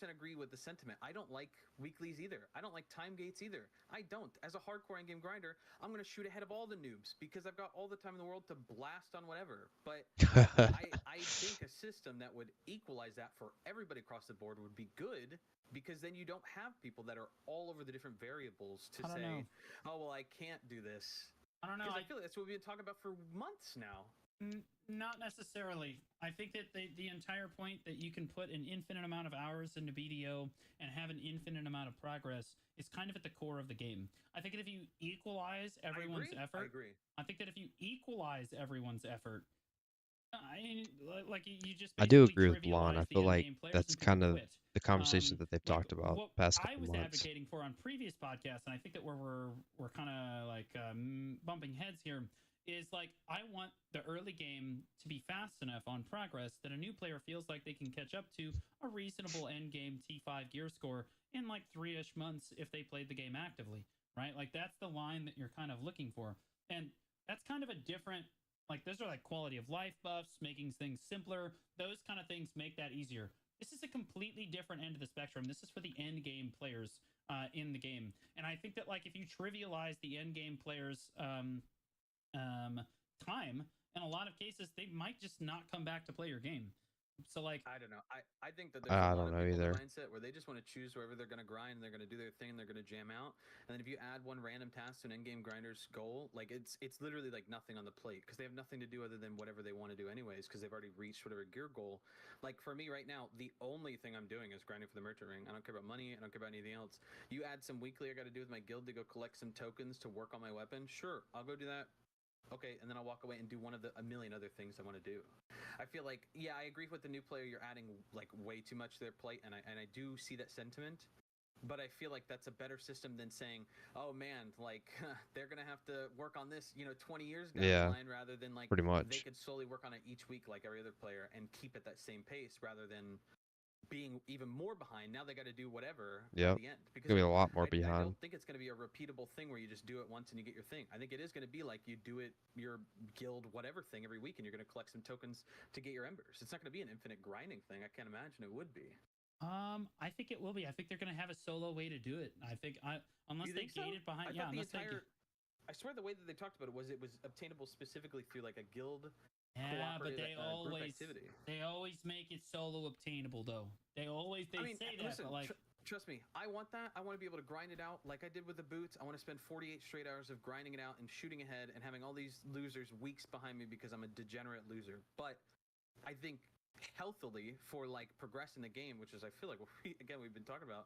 Speaker 4: agree with the sentiment. I don't like weeklies either. I don't like time gates either. I don't. As a hardcore endgame grinder, I'm going to shoot ahead of all the noobs because I've got all the time in the world to blast on whatever. But I think a system that would equalize that for everybody across the board would be good, because then you don't have people that are all over the different variables to say, oh, well, I can't do this.
Speaker 2: I don't know.
Speaker 4: Because I feel like that's what we've been talking about for months now.
Speaker 2: Not necessarily. I think that the entire point that you can put an infinite amount of hours into BDO and have an infinite amount of progress is kind of at the core of the game. I think that if you equalize everyone's effort, I think that if you equalize everyone's effort, you just
Speaker 1: I do agree with Blonde. I feel like that's kind of the conversation that they've talked about past couple months.
Speaker 2: I was advocating for on previous podcasts, and I think that we're kind of like bumping heads here, is like I want the early game to be fast enough on progress that a new player feels like they can catch up to a reasonable end game T5 gear score in like 3-ish months if they played the game actively, right? Like that's the line that you're kind of looking for. And that's kind of a different Like those are like quality of life buffs, making things simpler. Those kind of things make that easier. This is a completely different end of the spectrum. This is for the end game players in the game, and I think that like if you trivialize the end game players' time, in a lot of cases, they might just not come back to play your game. So like,
Speaker 4: I don't know. I think that there's
Speaker 1: I
Speaker 4: a lot
Speaker 1: don't
Speaker 4: of
Speaker 1: know
Speaker 4: people in
Speaker 1: either.
Speaker 4: the mindset where they just want to choose wherever they're going to grind, and they're going to do their thing, and they're going to jam out. And then if you add one random task to an endgame grinder's goal, like it's literally like nothing on the plate because they have nothing to do other than whatever they want to do anyways because they've already reached whatever gear goal. Like for me right now, the only thing I'm doing is grinding for the merchant ring. I don't care about money. I don't care about anything else. You add some weekly I got to do with my guild to go collect some tokens to work on my weapon. Sure, I'll go do that. Okay, and then I'll walk away and do one of a million other things I want to do. I feel like, yeah, I agree with the new player. You're adding like way too much to their plate, and I do see that sentiment. But I feel like that's a better system than saying, "Oh man, like they're gonna have to work on this, 20 years down
Speaker 1: Yeah,
Speaker 4: the line," rather than like
Speaker 1: pretty
Speaker 4: they
Speaker 1: much.
Speaker 4: could slowly work on it each week like every other player and keep at that same pace rather than being even more behind. Now they got to do whatever by
Speaker 1: Yep.
Speaker 4: the end because
Speaker 1: Gonna be a lot more
Speaker 4: I
Speaker 1: behind.
Speaker 4: don't think it's going to be a repeatable thing where you just do it once and you get your thing. I think it is going to be like you do it your guild whatever thing every week and you're going to collect some tokens to get your embers. It's not going to be an infinite grinding thing. I can't imagine it would be.
Speaker 2: I think it will be. I think they're gonna have a solo way to do it. I think unless
Speaker 4: You
Speaker 2: they
Speaker 4: think so?
Speaker 2: gate it behind,
Speaker 4: I
Speaker 2: yeah,
Speaker 4: thought the
Speaker 2: unless they.
Speaker 4: entire. I swear the way that they talked about it was obtainable specifically through like a guild
Speaker 2: Yeah, but
Speaker 4: cooperative group
Speaker 2: always
Speaker 4: activity.
Speaker 2: they always make it solo obtainable though. They
Speaker 4: I mean,
Speaker 2: say that,
Speaker 4: listen,
Speaker 2: but like
Speaker 4: trust me, I want that. I want to be able to grind it out like I did with the boots. I want to spend 48 straight hours of grinding it out and shooting ahead and having all these losers weeks behind me because I'm a degenerate loser. But I think healthily for like progressing the game, which is I feel like we've been talking about.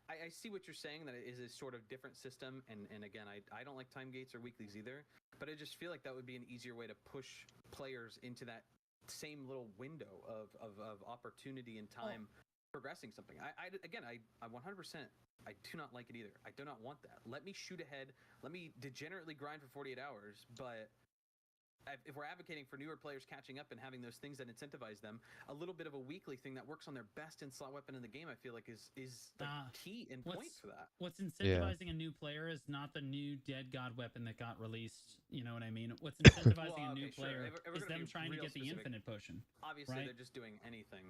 Speaker 4: I see what you're saying that it is a sort of different system, and again, I don't like time gates or weeklies either. But I just feel like that would be an easier way to push players into that same little window of opportunity and time progressing something. I 100%. I do not like it either. I do not want that. Let me shoot ahead. Let me degenerately grind for 48 hours, but if we're advocating for newer players catching up and having those things that incentivize them, a little bit of a weekly thing that works on their best in slot weapon in the game, I feel like is the key and point for that.
Speaker 2: What's incentivizing a new player is not the new Dead God weapon that got released. You know what I mean? What's incentivizing a new player is them trying to get the infinite potion.
Speaker 4: Obviously,
Speaker 2: right?
Speaker 4: They're just doing anything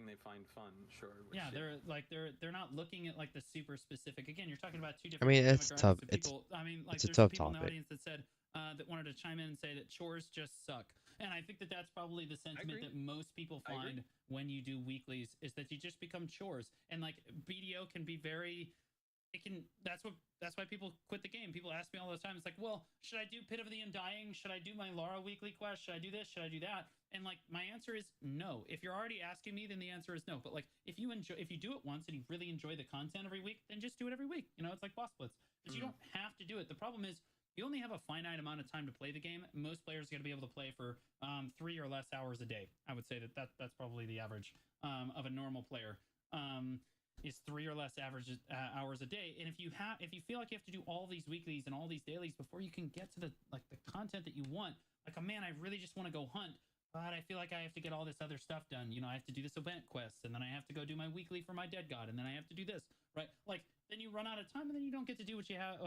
Speaker 4: they find fun. Sure.
Speaker 2: Yeah, they're not looking at like the super specific. Again, you're talking about two
Speaker 1: I
Speaker 2: different.
Speaker 1: mean, it's
Speaker 2: demographics
Speaker 1: tough.
Speaker 2: of people. I mean, like
Speaker 1: it's a
Speaker 2: there's
Speaker 1: tough
Speaker 2: people in the
Speaker 1: topic.
Speaker 2: audience that said that wanted to chime in and say that chores just suck, and I think that that's probably the sentiment that most people find when you do weeklies is that you just become chores, and like BDO can be very. It can. That's why people quit the game. People ask me all the time. It's like, well, should I do Pit of the Undying? Should I do my Lara weekly quest? Should I do this? Should I do that? And like my answer is no. If you're already asking me, then the answer is no. But like if you do it once and you really enjoy the content every week, then just do it every week. It's like boss splits. Because you don't have to do it. The problem is you only have a finite amount of time to play the game. Most players are going to be able to play for 3 or less hours a day. I would say that's probably the average of a normal player. Is 3 or less average hours a day. And if you feel like you have to do all these weeklies and all these dailies before you can get to the content that you want, like, oh man, I really just want to go hunt, but I feel like I have to get all this other stuff done. I have to do this event quest, and then I have to go do my weekly for my dead god, and then I have to do this, right? Like, then you run out of time, and then you don't get to do what you have,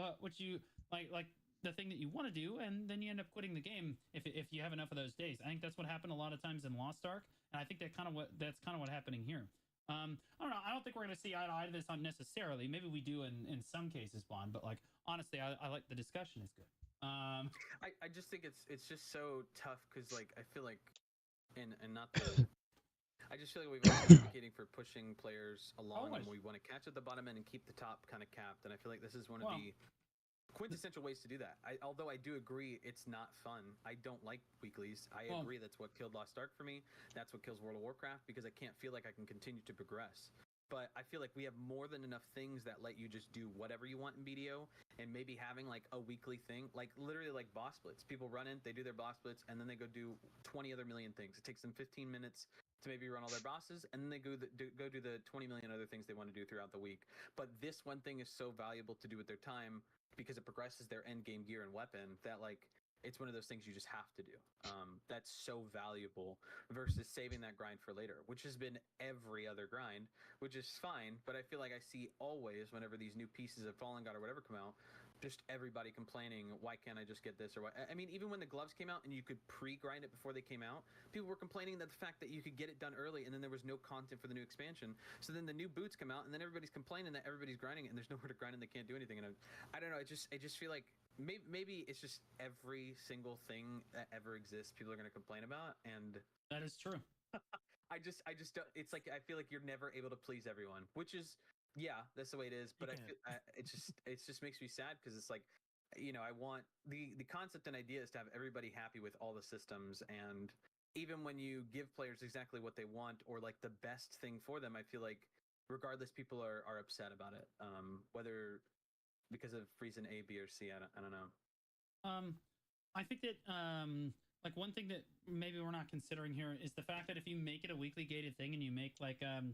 Speaker 2: like the thing that you want to do, and then you end up quitting the game if you have enough of those days. I think that's what happened a lot of times in Lost Ark, and I think that's kind of what happening here. I don't know. I don't think we're going to see eye to eye to this on necessarily. Maybe we do in some cases, Blonde. But like honestly, I like the discussion is good.
Speaker 4: I just think it's just so tough because like I feel like and not the. I just feel like we've been advocating for pushing players along, and we want to catch at the bottom end and keep the top kind of capped. And I feel like this is one of the quintessential ways to do that. Although I do agree it's not fun. I don't like weeklies. I agree that's what killed Lost Ark for me. That's what kills World of Warcraft because I can't feel like I can continue to progress. But I feel like we have more than enough things that let you just do whatever you want in BDO, and maybe having like a weekly thing, like literally like boss splits. People run in, they do their boss splits, and then they go do 20 other million things. It takes them 15 minutes to maybe run all their bosses, and then they go do the 20 million other things they want to do throughout the week. But this one thing is so valuable to do with their time because it progresses their end game gear and weapon that like it's one of those things you just have to do. That's so valuable versus saving that grind for later, which has been every other grind, which is fine. But I feel like I see always whenever these new pieces of Fallen God or whatever come out, just everybody complaining, why can't I just get this or what? I mean, even when the gloves came out and you could pre-grind it before they came out, people were complaining that the fact that you could get it done early and then there was no content for the new expansion. So then the new boots come out and then everybody's complaining that everybody's grinding it and there's nowhere to grind and they can't do anything. And I don't know. I just feel like maybe it's just every single thing that ever exists, people are going to complain about. And
Speaker 2: that is true.
Speaker 4: I just don't, it's like, I feel like you're never able to please everyone, which is, yeah, that's the way it is. But it just makes me sad because it's like, you know, I want the concept and idea is to have everybody happy with all the systems. And even when you give players exactly what they want or like the best thing for them, I feel like regardless, people are upset about it. Whether because of reason A, B, or C, I don't know.
Speaker 2: I think that like one thing that maybe we're not considering here is the fact that if you make it a weekly gated thing and you make like 10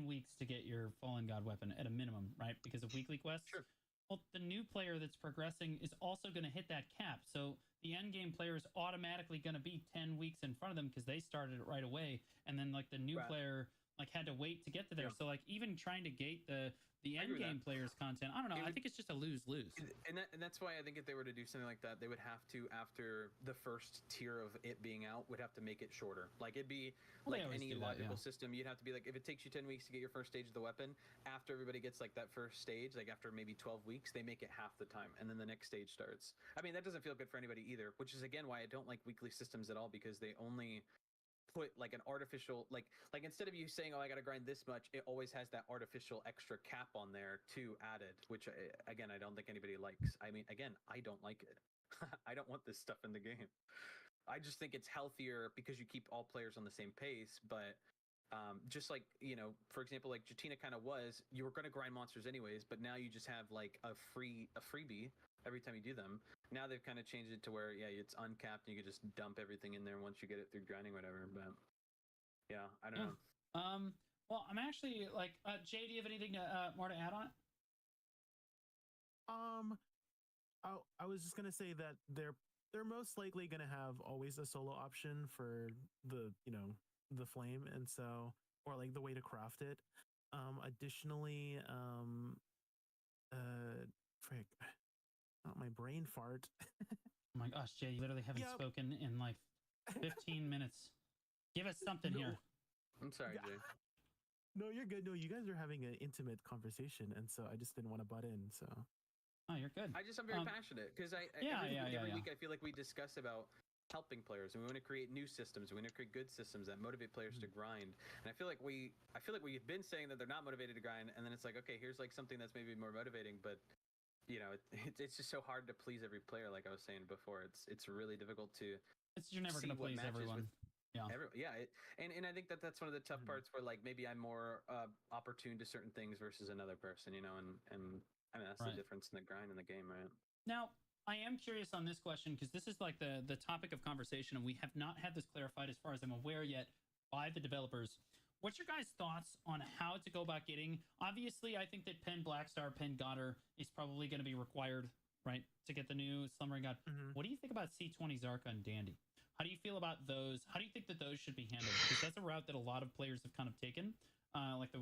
Speaker 2: weeks to get your Fallen God weapon at a minimum, right? Because of weekly quests.
Speaker 4: Sure.
Speaker 2: Well, the new player that's progressing is also going to hit that cap. So the end game player is automatically going to be 10 weeks in front of them because they started it right away. And then like the new player like had to wait to get to there. Yeah. So like even trying to gate the end game players content, I don't know. I think it's just a lose-lose.
Speaker 4: And that's why I think if they were to do something like that, they would have to, after the first tier of it being out, would have to make it shorter. Like it'd be like any logical system. You'd have to be like, if it takes you 10 weeks to get your first stage of the weapon, after everybody gets like that first stage, like after maybe 12 weeks, they make it half the time. And then the next stage starts. I mean, that doesn't feel good for anybody either, which is again why I don't like weekly systems at all, because they only put like an artificial like instead of you saying, oh, I gotta grind this much, it always has that artificial extra cap on there too added, which again I don't think anybody likes. I mean, again, I don't like it. I don't want this stuff in the game. I just think it's healthier because you keep all players on the same pace. But just like, you know, for example, like Jatina kind of was, you were going to grind monsters anyways, but now you just have like a freebie every time you do them. Now they've kind of changed it to where, yeah, it's uncapped and you can just dump everything in there once you get it through grinding, whatever. But yeah, I don't know.
Speaker 2: Well, I'm actually like, Jay, do you have anything more to add on it?
Speaker 3: I was just gonna say that they're most likely gonna have always a solo option for the, you know, the flame, and so, or like the way to craft it. Additionally, frick, not my brain fart.
Speaker 2: Oh my gosh, Jay, you literally haven't spoken in like 15 minutes. Give us something here.
Speaker 4: I'm sorry, Jay.
Speaker 3: No, you're good. No, you guys are having an intimate conversation, and so I just didn't want to butt in. So.
Speaker 2: Oh, you're good.
Speaker 4: I'm very passionate because every week I feel like we discuss about helping players, and we want to create new systems. We want to create good systems that motivate players to grind. And I feel like we've been saying that they're not motivated to grind, and then it's like, okay, here's like something that's maybe more motivating, but you know, it's just so hard to please every player. Like I was saying before, it's really difficult to.
Speaker 2: You're never going to please everyone.
Speaker 4: And I think that's one of the tough parts where like maybe I'm more opportune to certain things versus another person, you know, and I mean that's the difference in the grind in the game, right?
Speaker 2: Now, I am curious on this question because this is like the topic of conversation, and we have not had this clarified as far as I'm aware yet by the developers. What's your guys' thoughts on how to go about getting? Obviously, I think that Pen Blackstar, Pen Godder is probably going to be required, right, to get the new Slumbering God. What do you think about C20 Zarka and Dandy? How do you feel about those? How do you think that those should be handled? Because that's a route that a lot of players have kind of taken,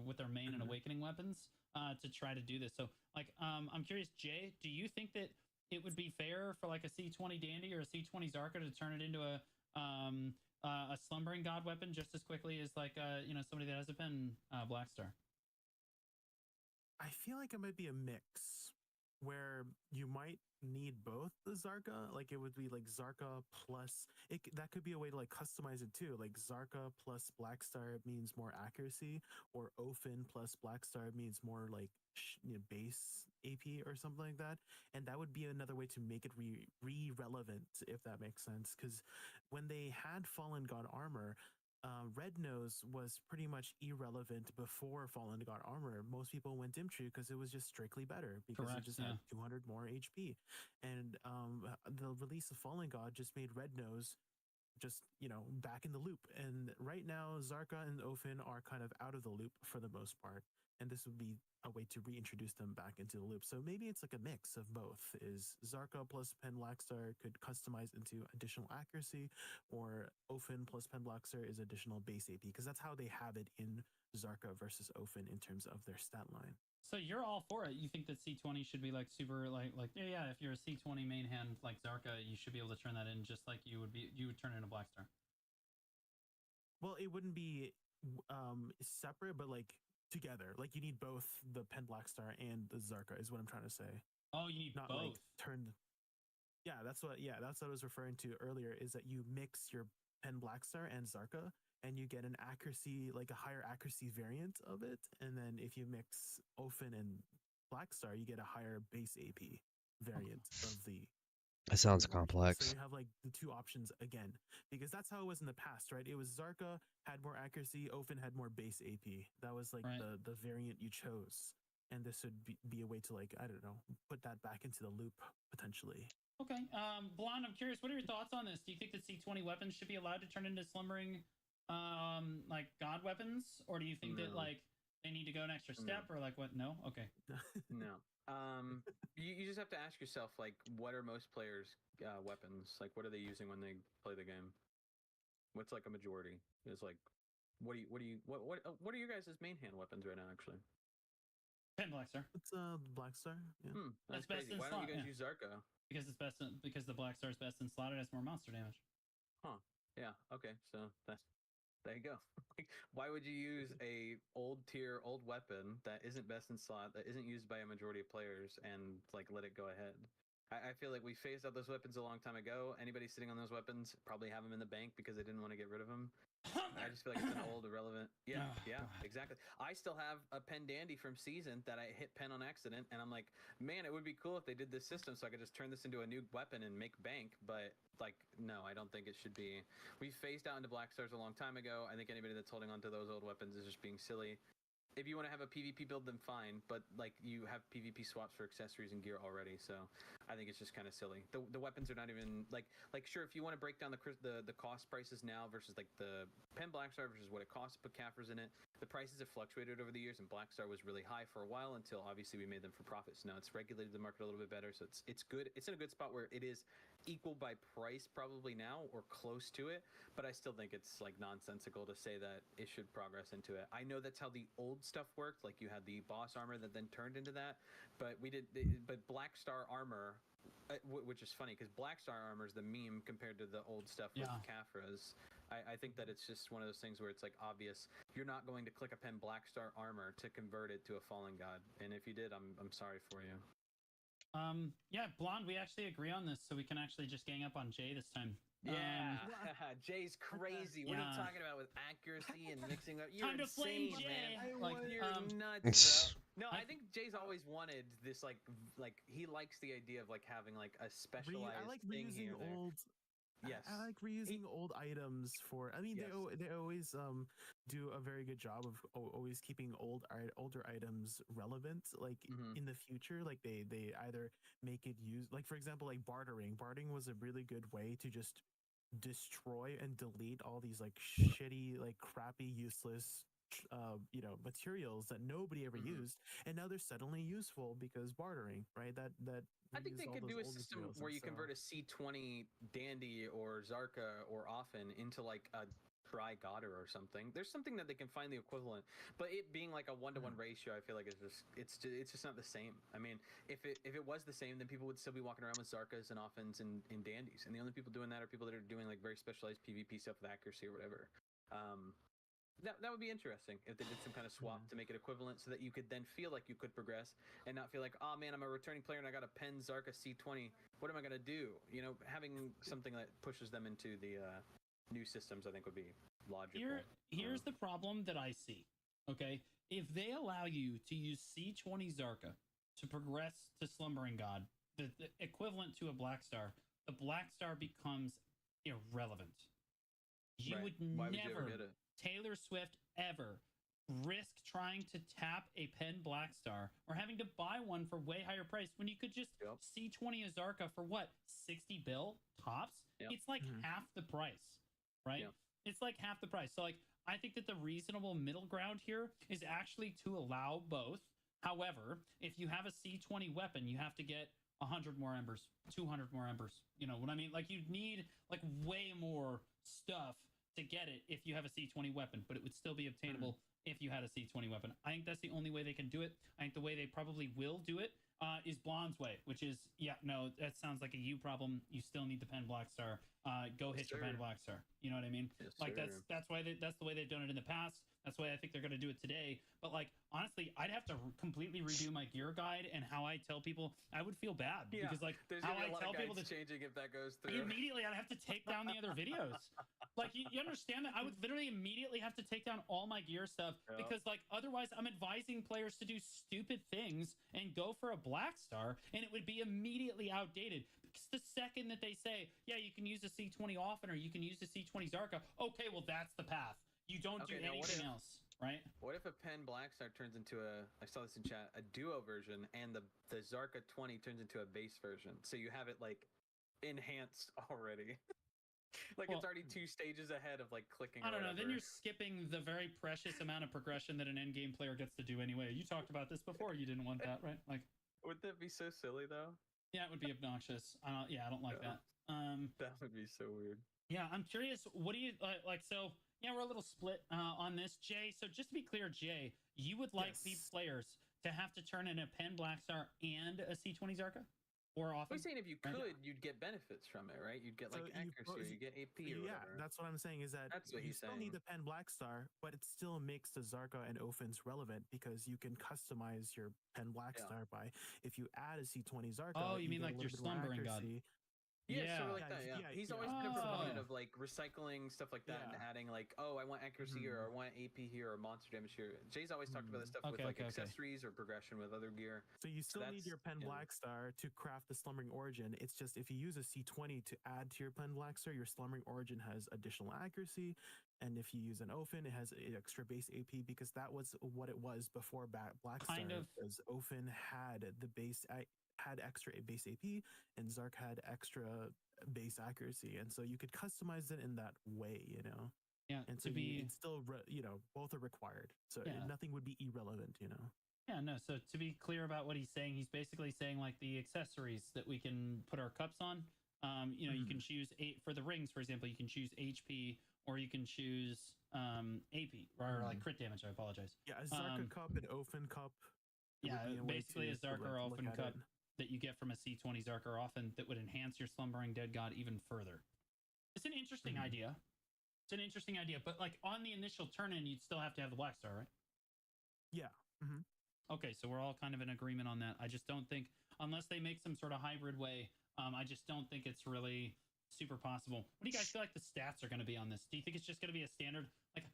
Speaker 2: with their main and awakening weapons, to try to do this. So, like, I'm curious, Jay, do you think that it would be fair for like a C20 Dandy or a C20 Zarka to turn it into a Slumbering God weapon just as quickly as like somebody that has a Pen Blackstar?
Speaker 3: I feel like it might be a mix where you might need both the Zarka. Like it would be like Zarka plus that could be a way to like customize it too. Like Zarka plus Blackstar means more accuracy, or Ofen plus Blackstar means more like base AP or something like that. And that would be another way to make it relevant, if that makes sense. Because when they had Fallen God armor, Red Nose was pretty much irrelevant before Fallen God armor. Most people went Dim Tree because it was just strictly better, because it just had 200 more HP. And the release of Fallen God just made Red Nose just, back in the loop. And right now, Zarka and Ofen are kind of out of the loop for the most part. And this would be a way to reintroduce them back into the loop. So maybe it's like a mix of both. Is Zarka plus Pen Blackstar could customize into additional accuracy, or Ofen plus Pen Blackstar is additional base AP, because that's how they have it in Zarka versus Ofen in terms of their stat line.
Speaker 2: So you're all for it. You think that C20 should be like super like yeah, if you're a C20 main hand like Zarka, you should be able to turn that in just like you would turn in a Black Star.
Speaker 3: Well, it wouldn't be separate, but like together. Like you need both the Pen Black Star and the Zarka is what I'm trying to say.
Speaker 2: Oh, you need
Speaker 3: Not
Speaker 2: both.
Speaker 3: like turned. Yeah, that's what I was referring to earlier. Is that you mix your Pen Black Star and Zarka, and you get an accuracy, like a higher accuracy variant of it. And then if you mix Ofen and Black Star, you get a higher base AP variant of the.
Speaker 1: That sounds
Speaker 3: So
Speaker 1: complex.
Speaker 3: you have like the two options again, because that's how it was in the past, right? It was Zarka had more accuracy, Ofen had more base AP. That was like
Speaker 2: Right.
Speaker 3: the variant you chose. And this would be a way to, like, I don't know, put that back into the loop potentially.
Speaker 2: Okay. Blonde, I'm curious, what are your thoughts on this? Do you think that C20 weapons should be allowed to turn into slumbering like god weapons? Or do you think that
Speaker 4: No.
Speaker 2: like they need to go an extra step or like what? No? Okay.
Speaker 4: No. You just have to ask yourself, like, what are most players' weapons? Like, what are they using when they play the game? What's like a majority? Is like, what are your guys' main hand weapons right now? Actually,
Speaker 2: Pen Black Star.
Speaker 3: It's Black Star. Yeah.
Speaker 2: That's
Speaker 4: that's
Speaker 2: best
Speaker 4: crazy.
Speaker 2: in
Speaker 4: Why don't you
Speaker 2: slot,
Speaker 4: guys
Speaker 2: yeah.
Speaker 4: use Zarka?
Speaker 2: Because it's best because the Black Star is best in slot, it has more monster damage.
Speaker 4: Huh? Yeah. Okay. So that's there you go. Why would you use a old tier old weapon that isn't best in slot, that isn't used by a majority of players, and like let it go ahead? I feel like we phased out those weapons a long time ago. Anybody sitting on those weapons probably have them in the bank because they didn't want to get rid of them. I just feel like it's an old, irrelevant. Yeah,
Speaker 2: Oh,
Speaker 4: yeah,
Speaker 2: God.
Speaker 4: exactly. I still have a pen dandy from season that I hit pen on accident, and I'm like, man, it would be cool if they did this system so I could just turn this into a new weapon and make bank. But like, no, I don't think it should be. We phased out into Black Stars a long time ago. I think anybody that's holding on to those old weapons is just being silly. If you want to have a PvP build, then fine. But like, you have PvP swaps for accessories and gear already, so I think it's just kind of silly. The weapons are not even like sure, if you want to break down the cost prices now versus like the Pen Black Star versus what it costs to put Caffers in it, the prices have fluctuated over the years, and Black Star was really high for a while until obviously we made them for profits. Now it's regulated the market a little bit better, so it's good. It's in a good spot where it is equal by price probably now or close to it, but I still think it's like nonsensical to say that it should progress into it. I know that's how the old stuff worked, like you had the boss armor that then turned into that, but but Black Star armor, which is funny because Black Star armor is the meme compared to the old stuff with Caphras. I think that it's just one of those things where it's like obvious you're not going to click a pen Black Star armor to convert it to a fallen god, and if you did, I'm sorry for you.
Speaker 2: Yeah, Blonde, we actually agree on this, so we can actually just gang up on Jay this time.
Speaker 4: Yeah, Jay's crazy. What are you
Speaker 2: Yeah.
Speaker 4: talking about with accuracy and mixing up? You're
Speaker 2: Time to flame
Speaker 4: insane,
Speaker 2: Jay.
Speaker 4: man.
Speaker 2: Like,
Speaker 4: You're nuts, bro. No, I think Jay's always wanted this, like he likes the idea of like having like a specialized
Speaker 3: I like
Speaker 4: thing
Speaker 3: reusing
Speaker 4: here and there.
Speaker 3: old.
Speaker 4: Yes,
Speaker 3: I like reusing old items for. I mean,
Speaker 4: Yes.
Speaker 3: they always do a very good job of always keeping older items relevant. Like
Speaker 4: Mhm.
Speaker 3: in the future, like they either make it use, like for example, like bartering. Bartering was a really good way to just destroy and delete all these like shitty, like crappy, useless materials that nobody ever
Speaker 4: Mhm.
Speaker 3: used, and now they're suddenly useful because bartering, right? That
Speaker 4: I think they
Speaker 3: reused all
Speaker 4: could
Speaker 3: those
Speaker 4: do a
Speaker 3: old
Speaker 4: system
Speaker 3: materials
Speaker 4: where
Speaker 3: and
Speaker 4: you convert a C20 Dandy or Zarka or Often into like a Tri Godder or something. There's something that they can find the equivalent, but it being like a 1-to-1 ratio, I feel like it's just not the same. I mean, if it was the same, then people would still be walking around with Zarkas and Offens and Dandies, and the only people doing that are people that are doing like very specialized PvP stuff with accuracy or whatever. That would be interesting if they did some kind of swap to make it equivalent so that you could then feel like you could progress and not feel like, oh man, I'm a returning player and I got a Pen Zarka C20. What am I going to do? You know, having something that pushes them into the new systems, I think would be logical.
Speaker 2: Here's the problem that I see. Okay. If they allow you to use C20 Zarka to progress to Slumbering God, the equivalent to a Black Star, the Black Star becomes irrelevant. You
Speaker 4: Right.
Speaker 2: would
Speaker 4: Why would you
Speaker 2: never
Speaker 4: ever get it?
Speaker 2: Taylor Swift ever risk trying to tap a Pen Black Star or having to buy one for way higher price when you could just C20 Azarka for what, 60 bill tops?
Speaker 4: Yep.
Speaker 2: It's like half the price, right?
Speaker 4: Yep.
Speaker 2: It's like half the price. So like I think that the reasonable middle ground here is actually to allow both. However, if you have a C20 weapon, you have to get 100 more embers, 200 more embers. You know what I mean? Like you'd need like way more stuff to get it if you have a C20 weapon, but it would still be obtainable if you had a C20 weapon. I think that's the only way they can do it. I think the way they probably will do it is Blonde's way, which is, no, that sounds like a you problem. You still need the Pen Black Star. Go hit your Pen Black Star. You know what I mean?
Speaker 4: Yes,
Speaker 2: Like
Speaker 4: sir.
Speaker 2: that's the way they've done it in the past. That's the way I think they're going to do it today. But like honestly, I'd have to completely redo my gear guide and how I tell people. I would feel bad because like
Speaker 4: there's
Speaker 2: how
Speaker 4: gonna be
Speaker 2: I
Speaker 4: a lot
Speaker 2: tell
Speaker 4: of
Speaker 2: people
Speaker 4: guides
Speaker 2: to
Speaker 4: changing if that goes through.
Speaker 2: immediately I'd have to take down the other videos. Like you understand that I would literally immediately have to take down all my gear stuff because like otherwise I'm advising players to do stupid things and go for a black star and it would be immediately outdated. Because the second that they say, yeah, you can use a C20 often or you can use a C20 Zarka, okay, well that's the path. You don't do anything else, right?
Speaker 4: What if a Pen Black Star turns into I saw this in chat, a duo version, and the Zarka 20 turns into a base version? So you have it like enhanced already. Like it's already 2 stages ahead of like clicking.
Speaker 2: I don't know. Then you're skipping the very precious amount of progression that an end game player gets to do anyway. You talked about this before. You didn't want that, right? Like,
Speaker 4: would that be so silly though?
Speaker 2: Yeah, it would be obnoxious. I don't like that.
Speaker 4: That would be so weird.
Speaker 2: Yeah, I'm curious. What do you like? So yeah, we're a little split on this, Jay. So just to be clear, Jay, you would like these players to have to turn in a Pen Black Star and a C20 Zarka? Or often?
Speaker 4: I'm saying if you could, you'd get benefits from it, right? You'd get like accuracy, or you get AP or whatever.
Speaker 3: Yeah, that's what I'm saying is that
Speaker 4: that's what
Speaker 3: you
Speaker 4: he's
Speaker 3: still
Speaker 4: saying.
Speaker 3: need the Pen Black Star, but it still makes the Zarka and Ophens relevant because you can customize your Pen Black Star by if you add a C20 Zarka.
Speaker 2: Oh, you mean like your slumbering god?
Speaker 4: Yeah, sort of like that. Yeah, he's always been a proponent of like recycling stuff like that and adding like, oh, I want accuracy here, or I want AP here, or monster damage here. Jay's always talked about this stuff with like accessories or progression with other gear.
Speaker 3: So you still need your Pen Black Star to craft the Slumbering Origin. It's just if you use a C20 to add to your Pen Black Star, your Slumbering Origin has additional accuracy, and if you use an Ophin, it has extra base AP because that was what it was before Black Star. Because Ophin had the base. Had extra base AP and Zark had extra base accuracy, and so you could customize it in that way, you know.
Speaker 2: Yeah,
Speaker 3: and so it's still both are required, so nothing would be irrelevant, you know.
Speaker 2: Yeah, no. So to be clear about what he's saying, he's basically saying like the accessories that we can put our cups on. You can choose for the rings, for example, you can choose HP or you can choose AP or like crit damage. I apologize.
Speaker 3: Yeah, a Zarka cup and Ophin cup.
Speaker 2: Yeah, basically a Zarka or Ophin cup that you get from a C20 Zarka or often that would enhance your Slumbering Dead God even further. It's an interesting idea. It's an interesting idea, but like on the initial turn-in, you'd still have to have the Black Star, right?
Speaker 3: Yeah.
Speaker 2: Okay, so we're all kind of in agreement on that. I just don't think, unless they make some sort of hybrid way, I just don't think it's really super possible. What do you guys feel like the stats are going to be on this? Do you think it's just going to be a standard, like,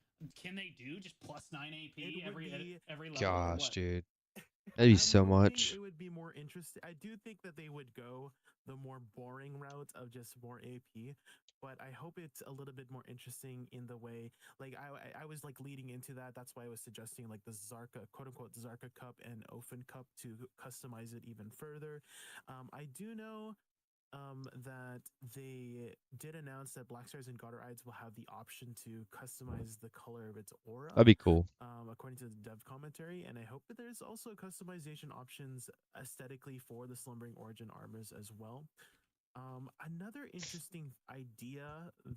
Speaker 2: can they do just +9 AP every level?
Speaker 1: Gosh, dude. That'd be so much.
Speaker 3: It would be more interesting. I do think that they would go the more boring route of just more AP, but I hope it's a little bit more interesting in the way, like I was like leading into that. That's why I was suggesting like the Zarka, quote unquote, Zarka Cup and Ophin Cup to customize it even further. I do know that they did announce that Black Stars and Goddard-Ides will have the option to customize the color of its aura.
Speaker 1: That'd be cool.
Speaker 3: According to the dev commentary, and I hope that there's also customization options aesthetically for the Slumbering Origin armors as well. Another interesting idea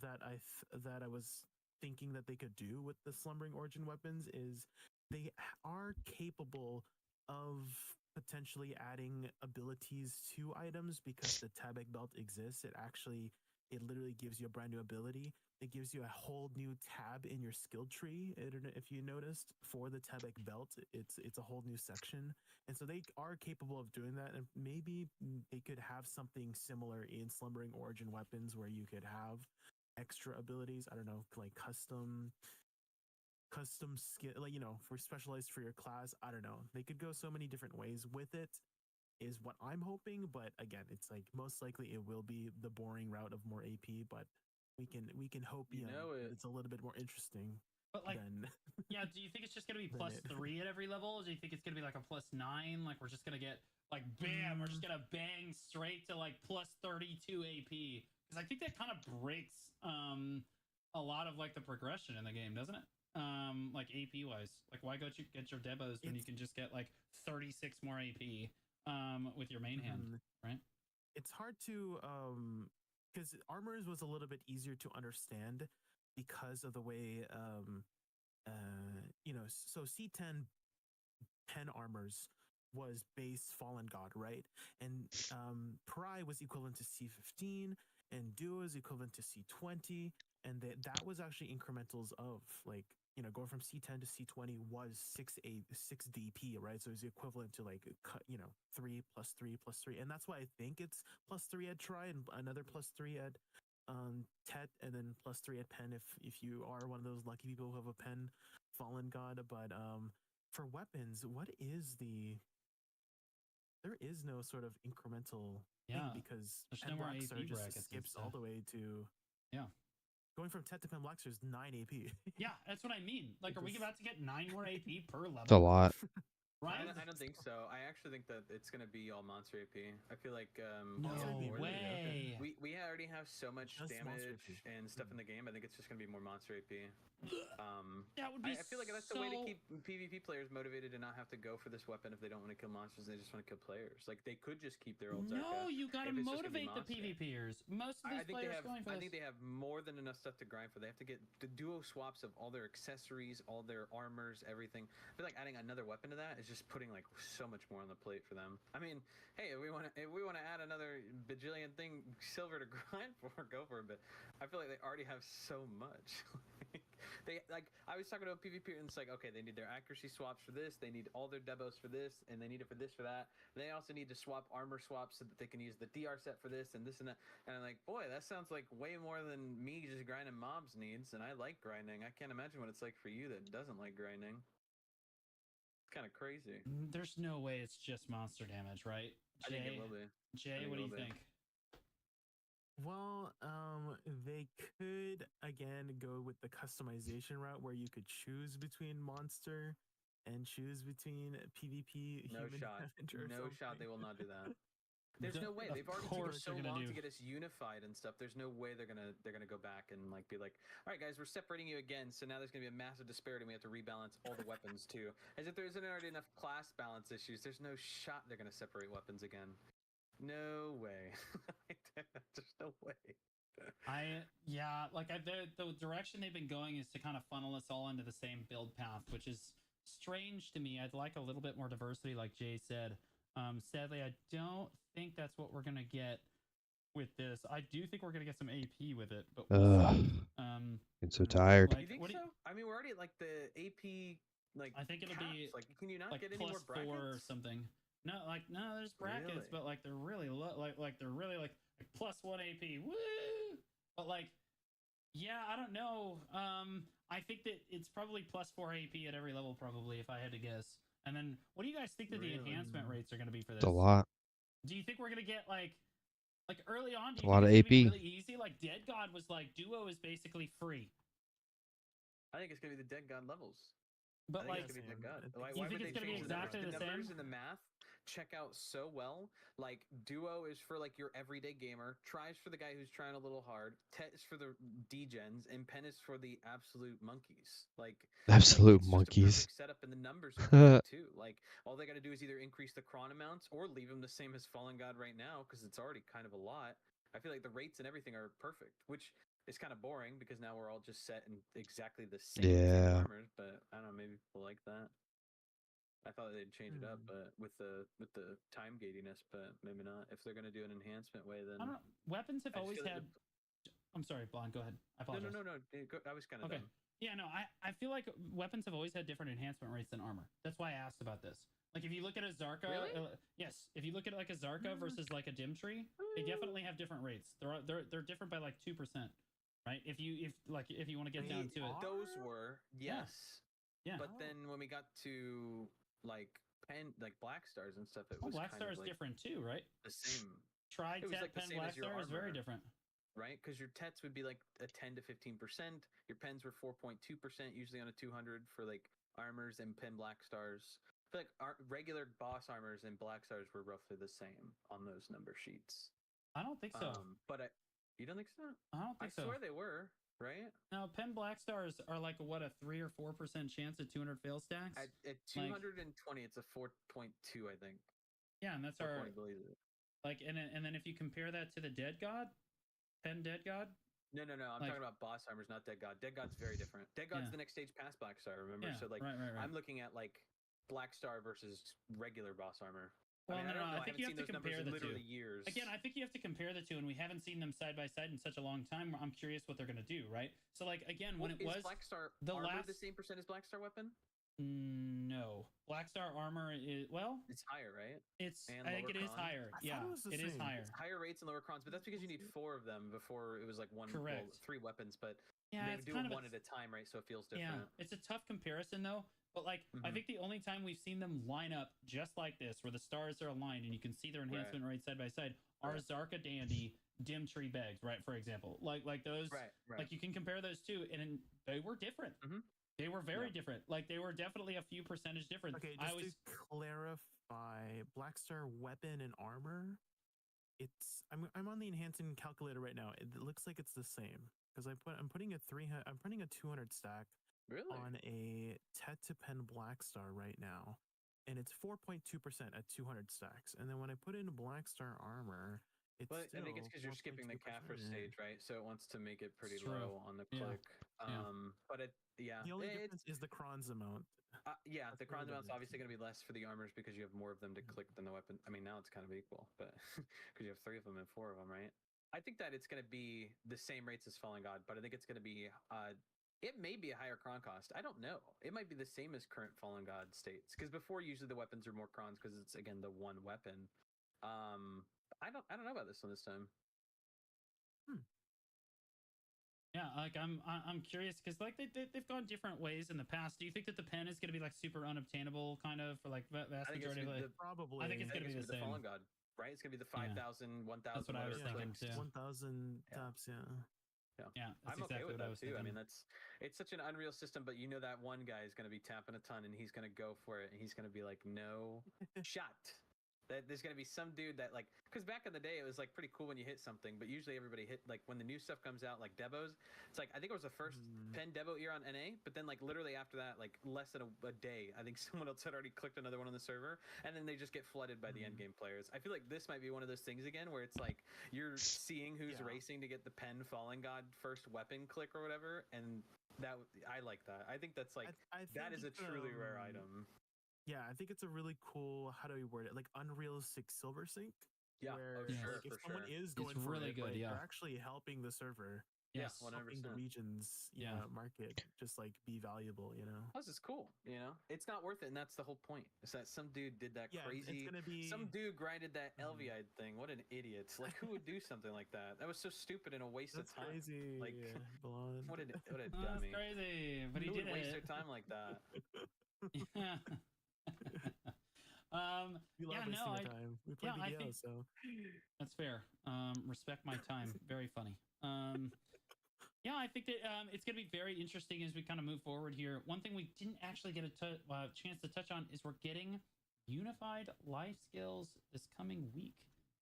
Speaker 3: that I was thinking that they could do with the Slumbering Origin weapons is they are capable of potentially adding abilities to items because the Tabak belt exists. It literally gives you a brand new ability. It gives you a whole new tab in your skill tree. If you noticed, for the Tabak belt, it's a whole new section, and so they are capable of doing that. And maybe they could have something similar in Slumbering Origin weapons, where you could have extra abilities. I don't know, like custom skill, like, for specialized for your class. I don't know. They could go so many different ways with it, is what I'm hoping. But again, it's like most likely it will be the boring route of more AP. But we can hope it's a little bit more interesting.
Speaker 2: But like, yeah, do you think it's just gonna be +3 at every level? Or do you think it's gonna be like a +9? Like we're just gonna get like bam, we're just gonna bang straight to like +32 AP? Because I think that kind of breaks a lot of like the progression in the game, doesn't it? Like AP wise, like why go get your debos when you can just get like 36 more AP with your main hand, right?
Speaker 3: It's hard to because armors was a little bit easier to understand because of the way so C10 pen armors was base Fallen God, right? And Pry was equivalent to C15, and Duo is equivalent to C20, and that was actually incrementals of like going from C10 to C20 was 6 DP, right? So it's equivalent to like 3 plus 3 plus 3, and that's why I think it's plus 3 at Try and another plus 3 at Tet, and then plus 3 at Pen if you are one of those lucky people who have a Pen Fallen God. But for weapons, there is no sort of incremental thing because
Speaker 2: there's
Speaker 3: Pen
Speaker 2: no more
Speaker 3: Black
Speaker 2: AP
Speaker 3: Star just
Speaker 2: brackets and
Speaker 3: skips all
Speaker 2: stuff.
Speaker 3: the way to going from Tet to Pen Black Star is 9 AP.
Speaker 2: Yeah, that's what I mean. Like, are we about to get 9 more AP per level?
Speaker 1: It's a lot.
Speaker 2: Right?
Speaker 4: I don't think so. I actually think that it's going to be all monster AP. I feel like
Speaker 2: No
Speaker 3: AP,
Speaker 2: way.
Speaker 3: Okay.
Speaker 4: we already have so much
Speaker 3: Just monster
Speaker 4: damage
Speaker 3: AP.
Speaker 4: and stuff in the game. I think it's just going to be more monster AP.
Speaker 2: That would be
Speaker 4: I feel like that's the way to keep PvP players motivated and not have to go for this weapon if they don't want to kill monsters. They just want to kill players. Like they could just keep their old
Speaker 2: No,
Speaker 4: Zerka
Speaker 2: you gotta
Speaker 4: if it's just gonna be
Speaker 2: motivate the
Speaker 4: monster.
Speaker 2: PvPers. Most of
Speaker 4: I
Speaker 2: these
Speaker 4: think they
Speaker 2: players
Speaker 4: have.
Speaker 2: going for
Speaker 4: I
Speaker 2: this.
Speaker 4: think they have more than enough stuff to grind for. They have to get the duo swaps of all their accessories, all their armors, everything. I feel like adding another weapon to that is just putting like so much more on the plate for them. I mean, hey, if we want to add another bajillion thing silver to grind for, go for it. But I feel like they already have so much. They like I was talking to a PvP and it's like, okay, they need their accuracy swaps for this, they need all their debos for this, and they need it for this for that. They also need to swap armor swaps so that they can use the DR set for this and this and that. And I'm like, boy, that sounds like way more than me just grinding mobs needs. And I like grinding. I can't imagine what it's like for you that doesn't like grinding. It's kind of crazy.
Speaker 2: There's no way it's just monster damage, right?
Speaker 4: I think it will be.
Speaker 2: Jay,
Speaker 4: think
Speaker 2: what
Speaker 4: it
Speaker 2: do you
Speaker 4: will be.
Speaker 2: think?
Speaker 3: Well, they could again go with the customization route where you could choose between monster and choose between PvP.
Speaker 4: No
Speaker 3: human
Speaker 4: shot.
Speaker 3: damage or
Speaker 4: No shot. They
Speaker 3: something.
Speaker 4: will not do that. There's no way.
Speaker 2: Of
Speaker 4: They've already
Speaker 2: course
Speaker 4: taken so
Speaker 2: they're gonna
Speaker 4: long
Speaker 2: do.
Speaker 4: to get us unified and stuff. There's no way they're gonna go back and like be like, all right, guys, we're separating you again. So now there's gonna be a massive disparity. And we have to rebalance all the weapens too. As if there isn't already enough class balance issues. There's no shot they're gonna separate weapons again. No way. There's no way.
Speaker 2: The direction they've been going is to kind of funnel us all into the same build path, which is strange to me. I'd like a little bit more diversity, like Jay said. Sadly, I don't think that's what we're gonna get with this. I do think we're gonna get some AP with it, but we'll see.
Speaker 1: I'm so tired.
Speaker 4: You think so? I mean, we're already at like the AP like.
Speaker 2: I think it'll
Speaker 4: caps.
Speaker 2: be
Speaker 4: like. Can you not
Speaker 2: like
Speaker 4: get any more
Speaker 2: plus
Speaker 4: brackets?
Speaker 2: 4 or something. No, there's brackets,
Speaker 4: Really?
Speaker 2: but like they're really low. Like they're really like plus 1 AP. Woo! But like, yeah, I don't know. I think that it's probably plus 4 AP at every level, probably, if I had to guess. And then, what do you guys think that the enhancement rates are going to be for this?
Speaker 1: It's a lot.
Speaker 2: Do you think we're going to get like early on? Do
Speaker 1: It's
Speaker 2: you
Speaker 1: a lot
Speaker 2: think
Speaker 1: of
Speaker 2: it's gonna be
Speaker 1: AP.
Speaker 2: really easy? Like Dead God was like duo is basically free,
Speaker 4: I think it's gonna be the Dead God levels.
Speaker 2: but
Speaker 4: I think
Speaker 2: like,
Speaker 4: it's gonna be Dead God.
Speaker 3: I think
Speaker 4: Why
Speaker 2: you
Speaker 4: would
Speaker 2: think
Speaker 4: they
Speaker 2: it's gonna be
Speaker 4: change the numbers?
Speaker 2: exactly
Speaker 4: The
Speaker 2: the
Speaker 4: numbers
Speaker 2: same?
Speaker 4: and the math check out so well. Like Duo is for like your everyday gamer, Tries for the guy who's trying a little hard, Tet is for the degens, and Pen is for the absolute monkeys. Like
Speaker 1: Absolute
Speaker 4: it's
Speaker 1: monkeys.
Speaker 4: just a perfect setup, and the numbers are perfect too. Like all they got to do is either increase the cron amounts or leave them the same as Fallen God right now because it's already kind of a lot. I feel like the rates and everything are perfect, which is kind of boring because now we're all just set in exactly the same exact
Speaker 1: Yeah.
Speaker 4: armors. But I don't know, maybe people like that. I thought they'd change it up, but with the time gatiness, but maybe not. If they're gonna do an enhancement way, then
Speaker 2: I don't know. Weapons have
Speaker 4: I just
Speaker 2: always
Speaker 4: feel like
Speaker 2: had. I'm sorry, Blonde. Go ahead. I apologize.
Speaker 4: no. I was kind of
Speaker 2: Okay.
Speaker 4: done.
Speaker 2: Yeah, no, I feel like weapons have always had different enhancement rates than armor. That's why I asked about this. Like if you look at a Zarka,
Speaker 4: Really?
Speaker 2: Yes, if you look at like a Zarka versus like a Dim Tree, they definitely have different rates. They're different by like 2%, right? If you want to get down to it.
Speaker 4: Those were yes,
Speaker 2: Yeah.
Speaker 4: but then when we got to like Black Stars and stuff, it was
Speaker 2: Black
Speaker 4: kind
Speaker 2: Star
Speaker 4: of
Speaker 2: is
Speaker 4: like
Speaker 2: different too, right?
Speaker 4: the same,
Speaker 2: Try
Speaker 4: It was
Speaker 2: Tet
Speaker 4: like the
Speaker 2: Pen
Speaker 4: same
Speaker 2: Black
Speaker 4: as your
Speaker 2: Star is very
Speaker 4: armor.
Speaker 2: different.
Speaker 4: right? Because your Tets would be like a 10 to 15%. Your Pens were 4.2% usually on a 200 for like armors and Pen Black Stars. I feel like our regular boss armors and Black Stars were roughly the same on those number sheets.
Speaker 2: I don't think so.
Speaker 4: But you don't think so?
Speaker 2: I don't think so.
Speaker 4: I swear they were, right?
Speaker 2: No, Pen Black Stars are like what, a 3 or 4% chance at 200 fail stacks?
Speaker 4: At 220, it's a 4.2, I think.
Speaker 2: Yeah, and that's our
Speaker 4: 4.2, believe it.
Speaker 2: like, and then if you compare that to the Dead God, Pen Dead God,
Speaker 4: No, no, no. I'm
Speaker 2: Like-
Speaker 4: talking about boss armors, not Dead God. Dead God's very different. Dead God's
Speaker 2: Yeah.
Speaker 4: the next stage past Black Star, remember?
Speaker 2: Yeah,
Speaker 4: So like,
Speaker 2: right.
Speaker 4: I'm looking at like Black Star versus regular boss armor.
Speaker 2: Well,
Speaker 4: I mean,
Speaker 2: no,
Speaker 4: I don't know.
Speaker 2: I think
Speaker 4: haven't
Speaker 2: you
Speaker 4: seen
Speaker 2: have to
Speaker 4: those numbers
Speaker 2: compare
Speaker 4: in
Speaker 2: the
Speaker 4: literally
Speaker 2: two.
Speaker 4: years.
Speaker 2: Again, I think you have to compare the two, and we haven't seen them side by side in such a long time. I'm curious what they're going to do, right? So, like, again, when it
Speaker 4: is
Speaker 2: was
Speaker 4: Black Star
Speaker 2: the
Speaker 4: armor
Speaker 2: last-
Speaker 4: the same percent as Black Star weapon?
Speaker 2: No, Black Star armor is
Speaker 4: It's higher, right?
Speaker 2: I think
Speaker 4: lower
Speaker 2: it is
Speaker 4: crons?
Speaker 2: higher.
Speaker 3: I thought
Speaker 2: Yeah,
Speaker 3: it was the
Speaker 2: it is
Speaker 3: same.
Speaker 2: higher.
Speaker 4: It's higher rates and lower crons, but that's because you need 4 of them before it was like one,
Speaker 2: Correct.
Speaker 4: well, 3 weapons, but
Speaker 2: Yeah,
Speaker 4: they
Speaker 2: it's
Speaker 4: do
Speaker 2: kind
Speaker 4: them
Speaker 2: of
Speaker 4: one at a time, right? So it feels
Speaker 2: yeah,
Speaker 4: different.
Speaker 2: it's a tough comparison though. But like, I
Speaker 4: Mhm.
Speaker 2: think the only time we've seen them line up just like this, where the stars are aligned and you can see their enhancement right side by side, are
Speaker 4: Right.
Speaker 2: Zarka Dandy, Dim Tree Bags, right? For example, like those,
Speaker 4: Right, right.
Speaker 2: like you can compare those two, and they were different.
Speaker 4: Mhm.
Speaker 2: They were very
Speaker 4: Yeah.
Speaker 2: different. Like they were definitely a few percentage different.
Speaker 3: Okay,
Speaker 2: I
Speaker 3: just
Speaker 2: always
Speaker 3: to clarify, Black Star weapon and armor. I'm on the enhancing calculator right now. It looks like it's the same because I'm putting a 200 stack
Speaker 4: Really?
Speaker 3: on a Tet to Pen Black Star right now, and it's 4.2% at 200 stacks. And then when I put in Black Star armor, it's
Speaker 4: But I
Speaker 3: still
Speaker 4: think it's because you're skipping the Kaffir
Speaker 3: 4.2%.
Speaker 4: stage, right? So it wants to make it pretty
Speaker 2: It's true.
Speaker 4: low on the
Speaker 2: Yeah.
Speaker 4: click.
Speaker 2: Yeah.
Speaker 4: But yeah.
Speaker 3: The only
Speaker 4: it's,
Speaker 3: difference is the crons amount.
Speaker 4: yeah,
Speaker 3: That's
Speaker 4: the
Speaker 3: the only
Speaker 4: crons amount's
Speaker 3: difference.
Speaker 4: obviously going to be less for the armors because you have more of them to click than the weapon. I mean, now it's kind of equal, but because you have 3 of them and 4 of them, right? I think that it's going to be the same rates as Fallen God, but I think it's going to be it may be a higher cron cost. I don't know. It might be the same as current Fallen God states because before usually the weapons are more crons because it's again the one weapon. I don't know about this one this time.
Speaker 2: Yeah, like I'm curious because like they've gone different ways in the past. Do you think that the pen is going to be like super unobtainable kind of for like vast
Speaker 4: I think it's
Speaker 2: majority of
Speaker 4: gonna
Speaker 2: like,
Speaker 4: be
Speaker 3: Probably.
Speaker 2: I think it's
Speaker 4: I
Speaker 2: gonna
Speaker 4: think
Speaker 2: be
Speaker 4: it's
Speaker 2: the
Speaker 4: gonna be the
Speaker 2: same.
Speaker 4: Fallen God, right? It's gonna be the
Speaker 2: Yeah.
Speaker 4: 5,000, 1,000.
Speaker 2: That's what I was
Speaker 4: whatever
Speaker 2: thinking
Speaker 4: clicks.
Speaker 2: too.
Speaker 3: 1,000
Speaker 4: Yeah.
Speaker 3: taps. Yeah.
Speaker 2: Yeah, that's
Speaker 4: I'm okay
Speaker 2: exactly
Speaker 4: with
Speaker 2: what I
Speaker 4: that
Speaker 2: was
Speaker 4: too.
Speaker 2: thinking.
Speaker 4: I mean, it's such an unreal system, but you know that one guy is going to be tapping a ton, and he's going to go for it, and he's going to be like, no shot. That there's going to be some dude that like, because back in the day it was like pretty cool when you hit something, but usually everybody hit like when the new stuff comes out, like Debos. It's like I think it was the first pen Debo era on NA, but then like literally after that, like less than a day, I think someone else had already clicked another one on the server, and then they just get flooded by the end game players. I feel like this might be one of those things again where it's like you're seeing who's
Speaker 3: Yeah.
Speaker 4: racing to get the pen Fallen God first weapon click or whatever, and that I like that. I think that's like
Speaker 3: I
Speaker 4: that is a
Speaker 3: think,
Speaker 4: truly rare item.
Speaker 3: Yeah, I think it's a really cool. How do we word it? Like unrealistic silver sync.
Speaker 4: Yeah,
Speaker 3: Where
Speaker 2: Yeah.
Speaker 3: like if
Speaker 4: for
Speaker 3: someone
Speaker 4: sure.
Speaker 3: is going
Speaker 2: It's
Speaker 3: for
Speaker 2: really
Speaker 3: it,
Speaker 2: good,
Speaker 3: right,
Speaker 2: yeah.
Speaker 3: they're actually helping the server,
Speaker 4: Yeah,
Speaker 2: Yes.
Speaker 4: 100%.
Speaker 3: helping the regions, market just like be valuable.
Speaker 4: Plus, it's cool. It's not worth it, and that's the whole point. Is that some dude did that
Speaker 3: Yeah, it's
Speaker 4: crazy.
Speaker 3: gonna be
Speaker 4: Some dude grinded that
Speaker 3: Mhm.
Speaker 4: Elviide thing. What an idiot! Like, who would do something like that? That was so stupid and a waste
Speaker 3: That's
Speaker 4: of time.
Speaker 3: crazy.
Speaker 4: Like,
Speaker 3: blonde.
Speaker 4: what a
Speaker 2: Oh, that's
Speaker 4: dummy!
Speaker 2: crazy, but he
Speaker 4: Who
Speaker 2: did
Speaker 4: would waste
Speaker 2: it.
Speaker 4: their time like that?
Speaker 2: Yeah.
Speaker 3: We love
Speaker 2: yeah,
Speaker 3: wasting
Speaker 2: no,
Speaker 3: our time. We play
Speaker 2: yeah, I
Speaker 3: BDO,
Speaker 2: think-
Speaker 3: so
Speaker 2: That's fair. Respect my time. Very funny. Yeah, I think that it's going to be very interesting as we kind of move forward here. One thing we didn't actually get a chance to touch on is we're getting unified life skills this coming week.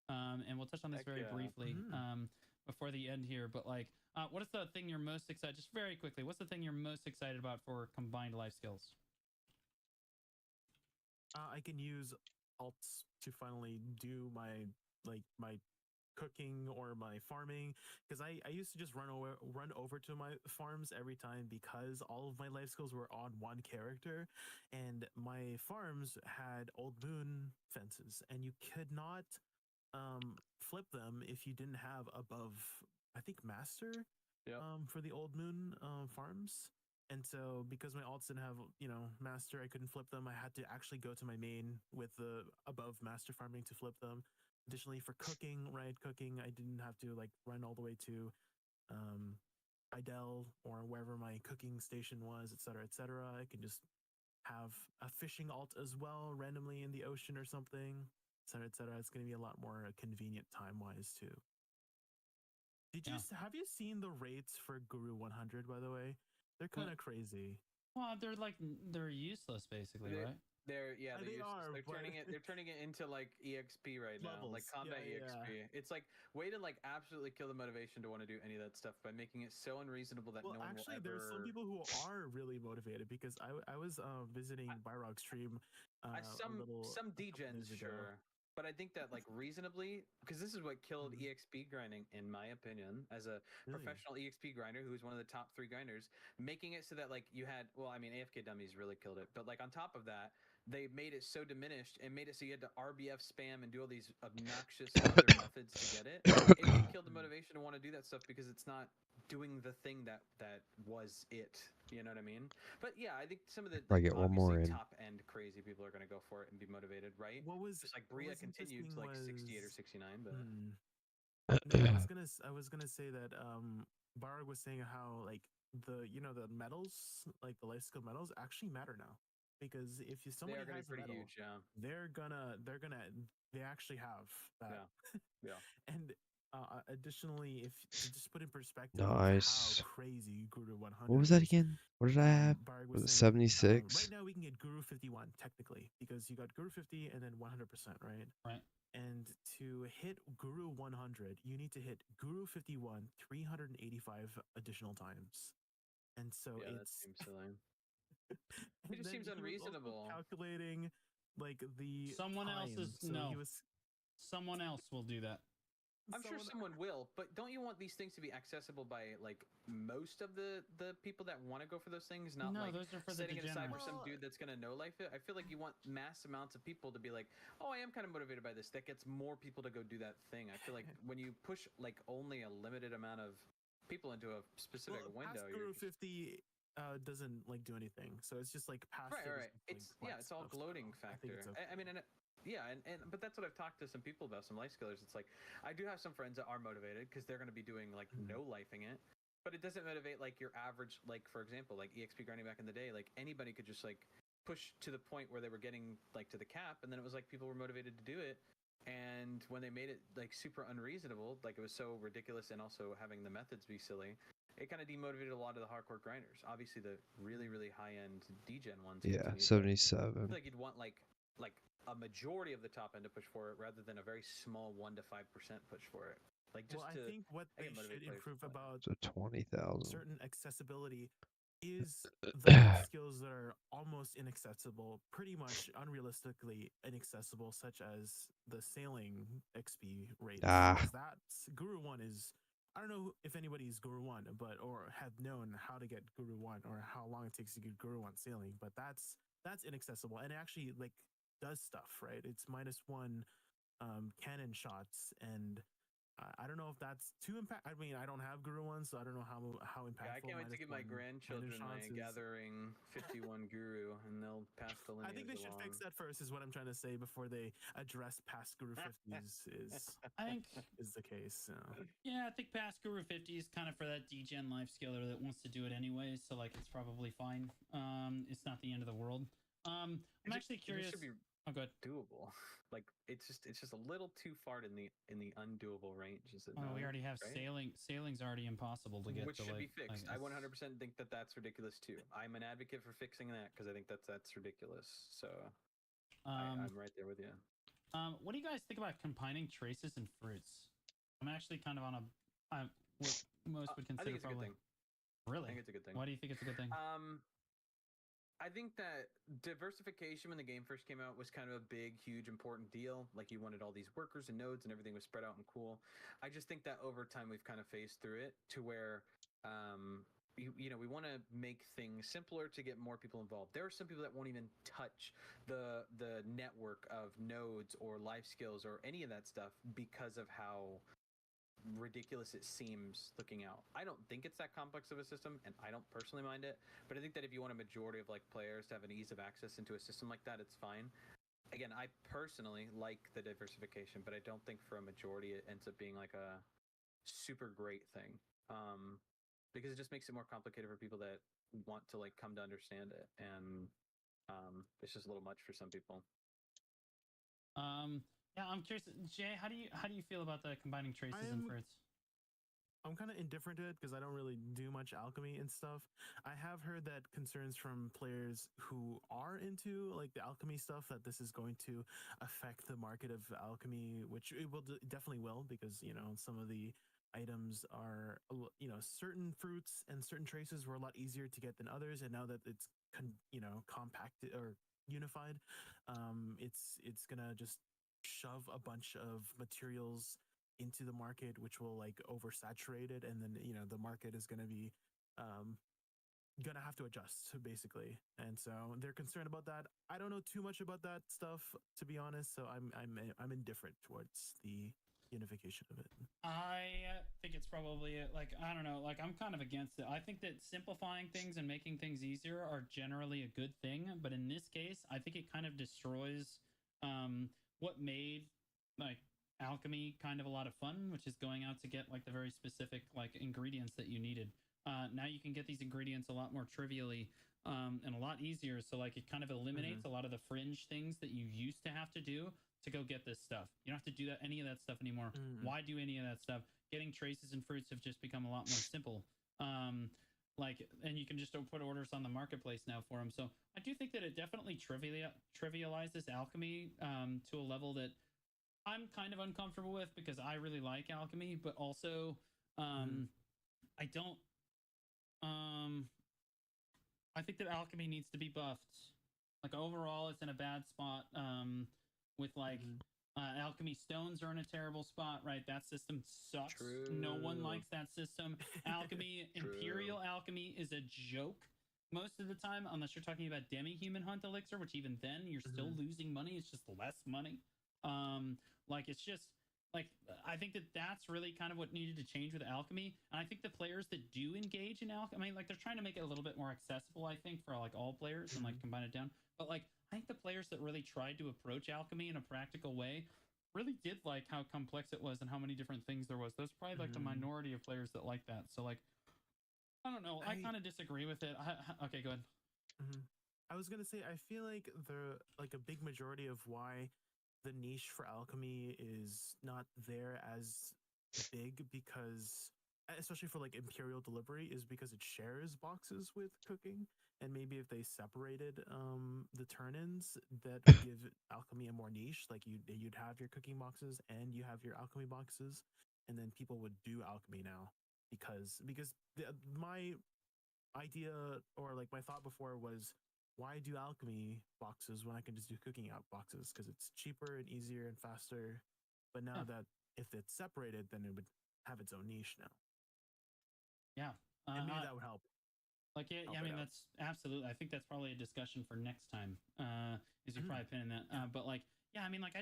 Speaker 2: And we'll touch on this
Speaker 4: Heck
Speaker 2: very
Speaker 4: yeah.
Speaker 2: briefly
Speaker 3: Mhm.
Speaker 2: before the end here. But like, what is the thing you're most excited? Just very quickly, what's the thing you're most excited about for combined life skills?
Speaker 3: I can use alts to finally do my cooking or my farming, because I used to just run over to my farms every time because all of my life skills were on one character, and my farms had old moon fences, and you could not flip them if you didn't have above, I think, master
Speaker 4: Yep.
Speaker 3: for the old moon farms. And so because my alts didn't have, master, I couldn't flip them. I had to actually go to my main with the above master farming to flip them. Additionally, for cooking, I didn't have to like run all the way to Idel or wherever my cooking station was, etc., etc. I can just have a fishing alt as well, randomly in the ocean or something, etc., etc. It's going to be a lot more convenient time-wise too. Have you seen the rates for Guru 100, by the way? They're kind of crazy.
Speaker 2: Well, they're useless basically, right?
Speaker 4: They're
Speaker 3: They
Speaker 4: useless.
Speaker 3: are,
Speaker 4: They're
Speaker 3: but-
Speaker 4: turning it into like EXP right now, like
Speaker 3: Levels.
Speaker 4: combat
Speaker 3: Yeah,
Speaker 4: EXP. It's like way to like absolutely kill the motivation to want to do any of that stuff by making it so unreasonable that
Speaker 3: Well,
Speaker 4: no one
Speaker 3: actually,
Speaker 4: will ever.
Speaker 3: there's some people who are really motivated, because I was visiting Byrog's stream.
Speaker 4: Some
Speaker 3: a couple
Speaker 4: degens,
Speaker 3: days ago.
Speaker 4: sure. But I think that like reasonably, because this is what killed
Speaker 3: Mhm.
Speaker 4: EXP grinding, in my opinion, as a
Speaker 3: Really?
Speaker 4: professional EXP grinder who was one of the top 3 grinders, making it so that like you had, well, I mean, AFK dummies really killed it, but like on top of that, they made it so diminished and made it so you had to RBF spam and do all these obnoxious other methods to get it. It killed the
Speaker 3: Mm.
Speaker 4: motivation to want to do that stuff because it's not doing the thing that was it. You know what I mean? But yeah, I think some of the
Speaker 1: Probably
Speaker 4: like
Speaker 1: get one
Speaker 4: obviously
Speaker 1: more in.
Speaker 4: top end crazy people are going to go for it and be motivated, right?
Speaker 3: What was
Speaker 4: Just like
Speaker 3: what
Speaker 4: Bria
Speaker 3: was
Speaker 4: continued
Speaker 3: interesting
Speaker 4: to like 68 or
Speaker 3: was
Speaker 4: 69, but
Speaker 3: no, I was gonna say that Barg was saying how like the medals, like the life skill medals, actually matter now, because if you,
Speaker 4: they
Speaker 3: somebody
Speaker 4: are going to
Speaker 3: has
Speaker 4: be
Speaker 3: a
Speaker 4: pretty
Speaker 3: medal,
Speaker 4: huge. Yeah,
Speaker 3: they actually have that.
Speaker 4: yeah, yeah.
Speaker 3: And additionally, if to just put in perspective of how
Speaker 1: Nice.
Speaker 3: crazy Guru
Speaker 1: What was
Speaker 3: 100
Speaker 1: that
Speaker 3: is,
Speaker 1: again? What did I have?
Speaker 3: Barg
Speaker 1: Was
Speaker 3: was
Speaker 1: it
Speaker 3: saying right
Speaker 1: 76?
Speaker 3: now we can get Guru 51 technically, because you got Guru 50 and then 100%, right?
Speaker 2: Right.
Speaker 3: And to hit Guru 100, you need to hit Guru 51 385 additional times. And so
Speaker 4: Yeah, that
Speaker 3: it's
Speaker 4: seems silly.
Speaker 3: and
Speaker 4: It just
Speaker 3: then
Speaker 4: seems
Speaker 3: he was also
Speaker 4: unreasonable.
Speaker 3: calculating like the
Speaker 2: Someone else
Speaker 3: time.
Speaker 2: is
Speaker 3: So he
Speaker 2: no.
Speaker 3: was
Speaker 2: Someone else will do that.
Speaker 4: I'm sure someone will, but don't you want these things to be accessible by like most of the people that want to go for those things, not
Speaker 2: No,
Speaker 4: like
Speaker 2: those are for the
Speaker 4: setting it aside for
Speaker 2: degenerates.
Speaker 4: some
Speaker 3: Well,
Speaker 4: dude that's gonna know life it? I feel like you want mass amounts of people to be like, oh, I am kind of motivated by this. That gets more people to go do that thing. I feel like when you push like only a limited amount of people into a specific window,
Speaker 3: past
Speaker 4: you're
Speaker 3: Guru
Speaker 4: just
Speaker 3: 50 doesn't like do anything. So it's just like past
Speaker 4: right,
Speaker 3: it
Speaker 4: right,
Speaker 3: is
Speaker 4: right.
Speaker 3: just, like,
Speaker 4: It's yeah,
Speaker 3: flex
Speaker 4: it's all
Speaker 3: stuff.
Speaker 4: gloating
Speaker 3: So I think it's
Speaker 4: factor.
Speaker 3: okay.
Speaker 4: I mean, yeah, and but that's what I've talked to some people about, some life skillers. It's like I do have some friends that are motivated because they're going to be doing like no lifing it, but it doesn't motivate like your average, like for example, like EXP grinding back in the day. Like anybody could just like push to the point where they were getting like to the cap, and then it was like people were motivated to do it. And when they made it like super unreasonable, like it was so ridiculous, and also having the methods be silly, it kind of demotivated a lot of the hardcore grinders. Obviously, the really, really high end degen ones
Speaker 1: Yeah,
Speaker 4: continue. But I
Speaker 1: 77.
Speaker 4: feel like you'd want like a majority of the top end to push for it, rather than a very small 1 to 5% push for it. Like just
Speaker 3: Well, I
Speaker 4: to
Speaker 3: think what they
Speaker 4: again
Speaker 3: should
Speaker 4: motivate players to
Speaker 3: improve
Speaker 4: play.
Speaker 3: about
Speaker 1: So 20,000.
Speaker 3: certain accessibility is the life skills that are almost inaccessible, pretty much unrealistically inaccessible, such as the sailing XP rates.
Speaker 1: Ah,
Speaker 3: Because that's Guru 1 is, I don't know if anybody's Guru 1, but or have known how to get Guru 1 or how long it takes to get Guru 1 sailing, but that's inaccessible, and it actually like does stuff, right? It's -1 cannon shots, and I don't know if that's too impact. I mean, I don't have Guru 1, so I don't know how
Speaker 4: Yeah, I
Speaker 3: impactful
Speaker 4: can't wait to give my
Speaker 3: -1 cannon
Speaker 4: grandchildren my
Speaker 3: shots is.
Speaker 4: gathering 51 guru, and they'll pass the
Speaker 3: I think
Speaker 4: lineage
Speaker 3: they should
Speaker 4: along.
Speaker 3: fix that first, is what I'm trying to say, before they address past Guru 50s
Speaker 2: I think
Speaker 3: is the case. So.
Speaker 2: yeah, I think past Guru 50 is kind of for that degen life skiller that wants to do it anyways, so like it's probably fine. It's not the end of the world. I'm actually
Speaker 4: It
Speaker 2: curious.
Speaker 4: just should be
Speaker 2: Oh, good.
Speaker 4: doable. Like it's just a little too far in the undoable range, is it
Speaker 2: Oh,
Speaker 4: not?
Speaker 2: we already have
Speaker 4: Right?
Speaker 2: sailing. Sailing's already impossible to get
Speaker 4: Which
Speaker 2: to.
Speaker 4: should be
Speaker 2: Like
Speaker 4: fixed. I
Speaker 2: it's,
Speaker 4: 100% think that that's ridiculous too. I'm an advocate for fixing that because I think that's ridiculous. So
Speaker 2: um,
Speaker 4: I'm right there with you.
Speaker 2: what do you guys think about combining traces and fruits? I'm actually kind of on a, what most would
Speaker 4: I
Speaker 2: consider
Speaker 4: think it's a good
Speaker 2: probably.
Speaker 4: thing.
Speaker 2: Really?
Speaker 4: I think it's a good thing.
Speaker 2: Why do you think it's a good thing?
Speaker 4: I think that diversification when the game first came out was kind of a big, huge, important deal. Like you wanted all these workers and nodes and everything was spread out and cool. I just think that over time we've kind of phased through it to where, we want to make things simpler to get more people involved. There are some people that won't even touch the network of nodes or life skills or any of that stuff because of how ridiculous it seems looking out. I don't think it's that complex of a system, and I don't personally mind it. But I think that if you want a majority of like players to have an ease of access into a system like that, it's fine. Again, I personally like the diversification, but I don't think for a majority it ends up being like a super great thing. Because it just makes it more complicated for people that want to like come to understand it, and it's just a little much for some people.
Speaker 2: Yeah, I'm curious, Jay. How do you feel about the combining traces and fruits?
Speaker 3: I'm kind of indifferent to it because I don't really do much alchemy and stuff. I have heard that concerns from players who are into like the alchemy stuff, that this is going to affect the market of alchemy, which it will definitely will, because some of the items are certain fruits and certain traces were a lot easier to get than others, and now that it's compacted or unified, it's gonna just shove a bunch of materials into the market, which will like oversaturate it, and then the market is going to be gonna have to adjust basically, and so they're concerned about that. I don't know too much about that stuff, to be honest, so I'm indifferent towards the unification of it.
Speaker 2: I think it's probably like, I don't know, like I'm kind of against it. I think that simplifying things and making things easier are generally a good thing, but in this case, I think it kind of destroys what made like alchemy kind of a lot of fun, which is going out to get like the very specific like ingredients that you needed. Now you can get these ingredients a lot more trivially and a lot easier. So like it kind of eliminates a lot of the fringe things that you used to have to do to go get this stuff. You don't have to do any of that stuff anymore. Why do any of that stuff? Getting traces and fruits have just become a lot more simple. And you can just put orders on the marketplace now for them. So I do think that it definitely trivializes alchemy to a level that I'm kind of uncomfortable with, because I really like alchemy, but also I don't. I think that alchemy needs to be buffed. Like overall, it's in a bad spot. With like alchemy stones are in a terrible spot, right? That system sucks.
Speaker 4: True.
Speaker 2: No one likes that system. Alchemy, Imperial alchemy is a joke most of the time, unless you're talking about demi-human hunt elixir, which even then you're still losing money. It's just less money. Like it's just like, I think that that's really kind of what needed to change with alchemy. And I think the players that do engage in alchemy, I mean, like they're trying to make it a little bit more accessible, I think, for like all players and like combine it down. But like, I think the players that really tried to approach alchemy in a practical way really did like how complex it was and how many different things there was. There's probably like the minority of players that like that. So like, I don't know. I kind of disagree with it. Okay, go ahead.
Speaker 3: I was gonna say, I feel like a big majority of why the niche for alchemy is not there as big, because especially for like Imperial delivery, is because it shares boxes with cooking, and maybe if they separated the turn-ins, that would give alchemy a more niche. Like you'd have your cooking boxes and you have your alchemy boxes, and then people would do alchemy now, because my idea, or like my thought before, was, why do alchemy boxes when I can just do cooking out boxes? Because it's cheaper and easier and faster. But now that if it's separated, then it would have its own niche now.
Speaker 2: Yeah.
Speaker 3: And maybe that would help.
Speaker 2: Like, yeah, I mean, that's absolutely, I think that's probably a discussion for next time, is you're probably pinning that. But like, yeah, I mean, like,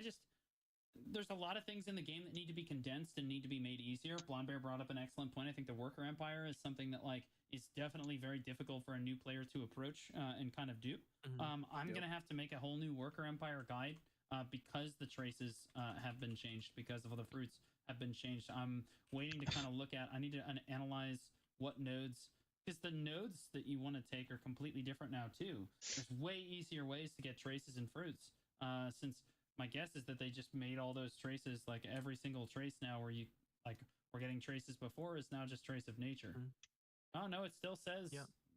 Speaker 2: there's a lot of things in the game that need to be condensed and need to be made easier. Blonde Bear brought up an excellent point. I think the Worker Empire is something that like is definitely very difficult for a new player to approach and kind of do. I'm going to have to make a whole new Worker Empire guide because the traces have been changed, because of the fruits have been changed. I'm waiting to kind of look at, I need to analyze what nodes, because the nodes that you want to take are completely different now too. There's way easier ways to get traces and fruits, since my guess is that they just made all those traces, like every single trace now where you like we're getting traces before is now just trace of nature. Oh no, it still says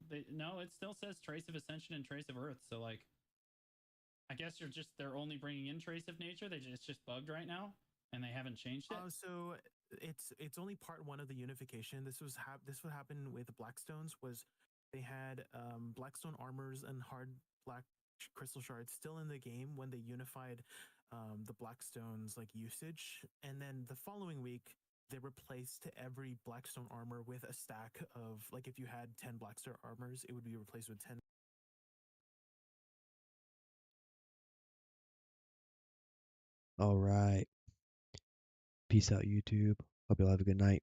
Speaker 2: it still says trace of ascension and trace of earth. So like, I guess they're only bringing in trace of nature. It's just bugged right now and they haven't changed it.
Speaker 3: So it's only part one of the unification. This what happened with Blackstones, was they had Blackstone armors and hard black crystal shards still in the game when they unified the Blackstone's like usage, and then the following week they replaced every Blackstone armor with a stack of, like, if you had 10 Blackstone armors, it would be replaced with 10.
Speaker 1: All right. Peace out, YouTube. Hope you'll have a good night.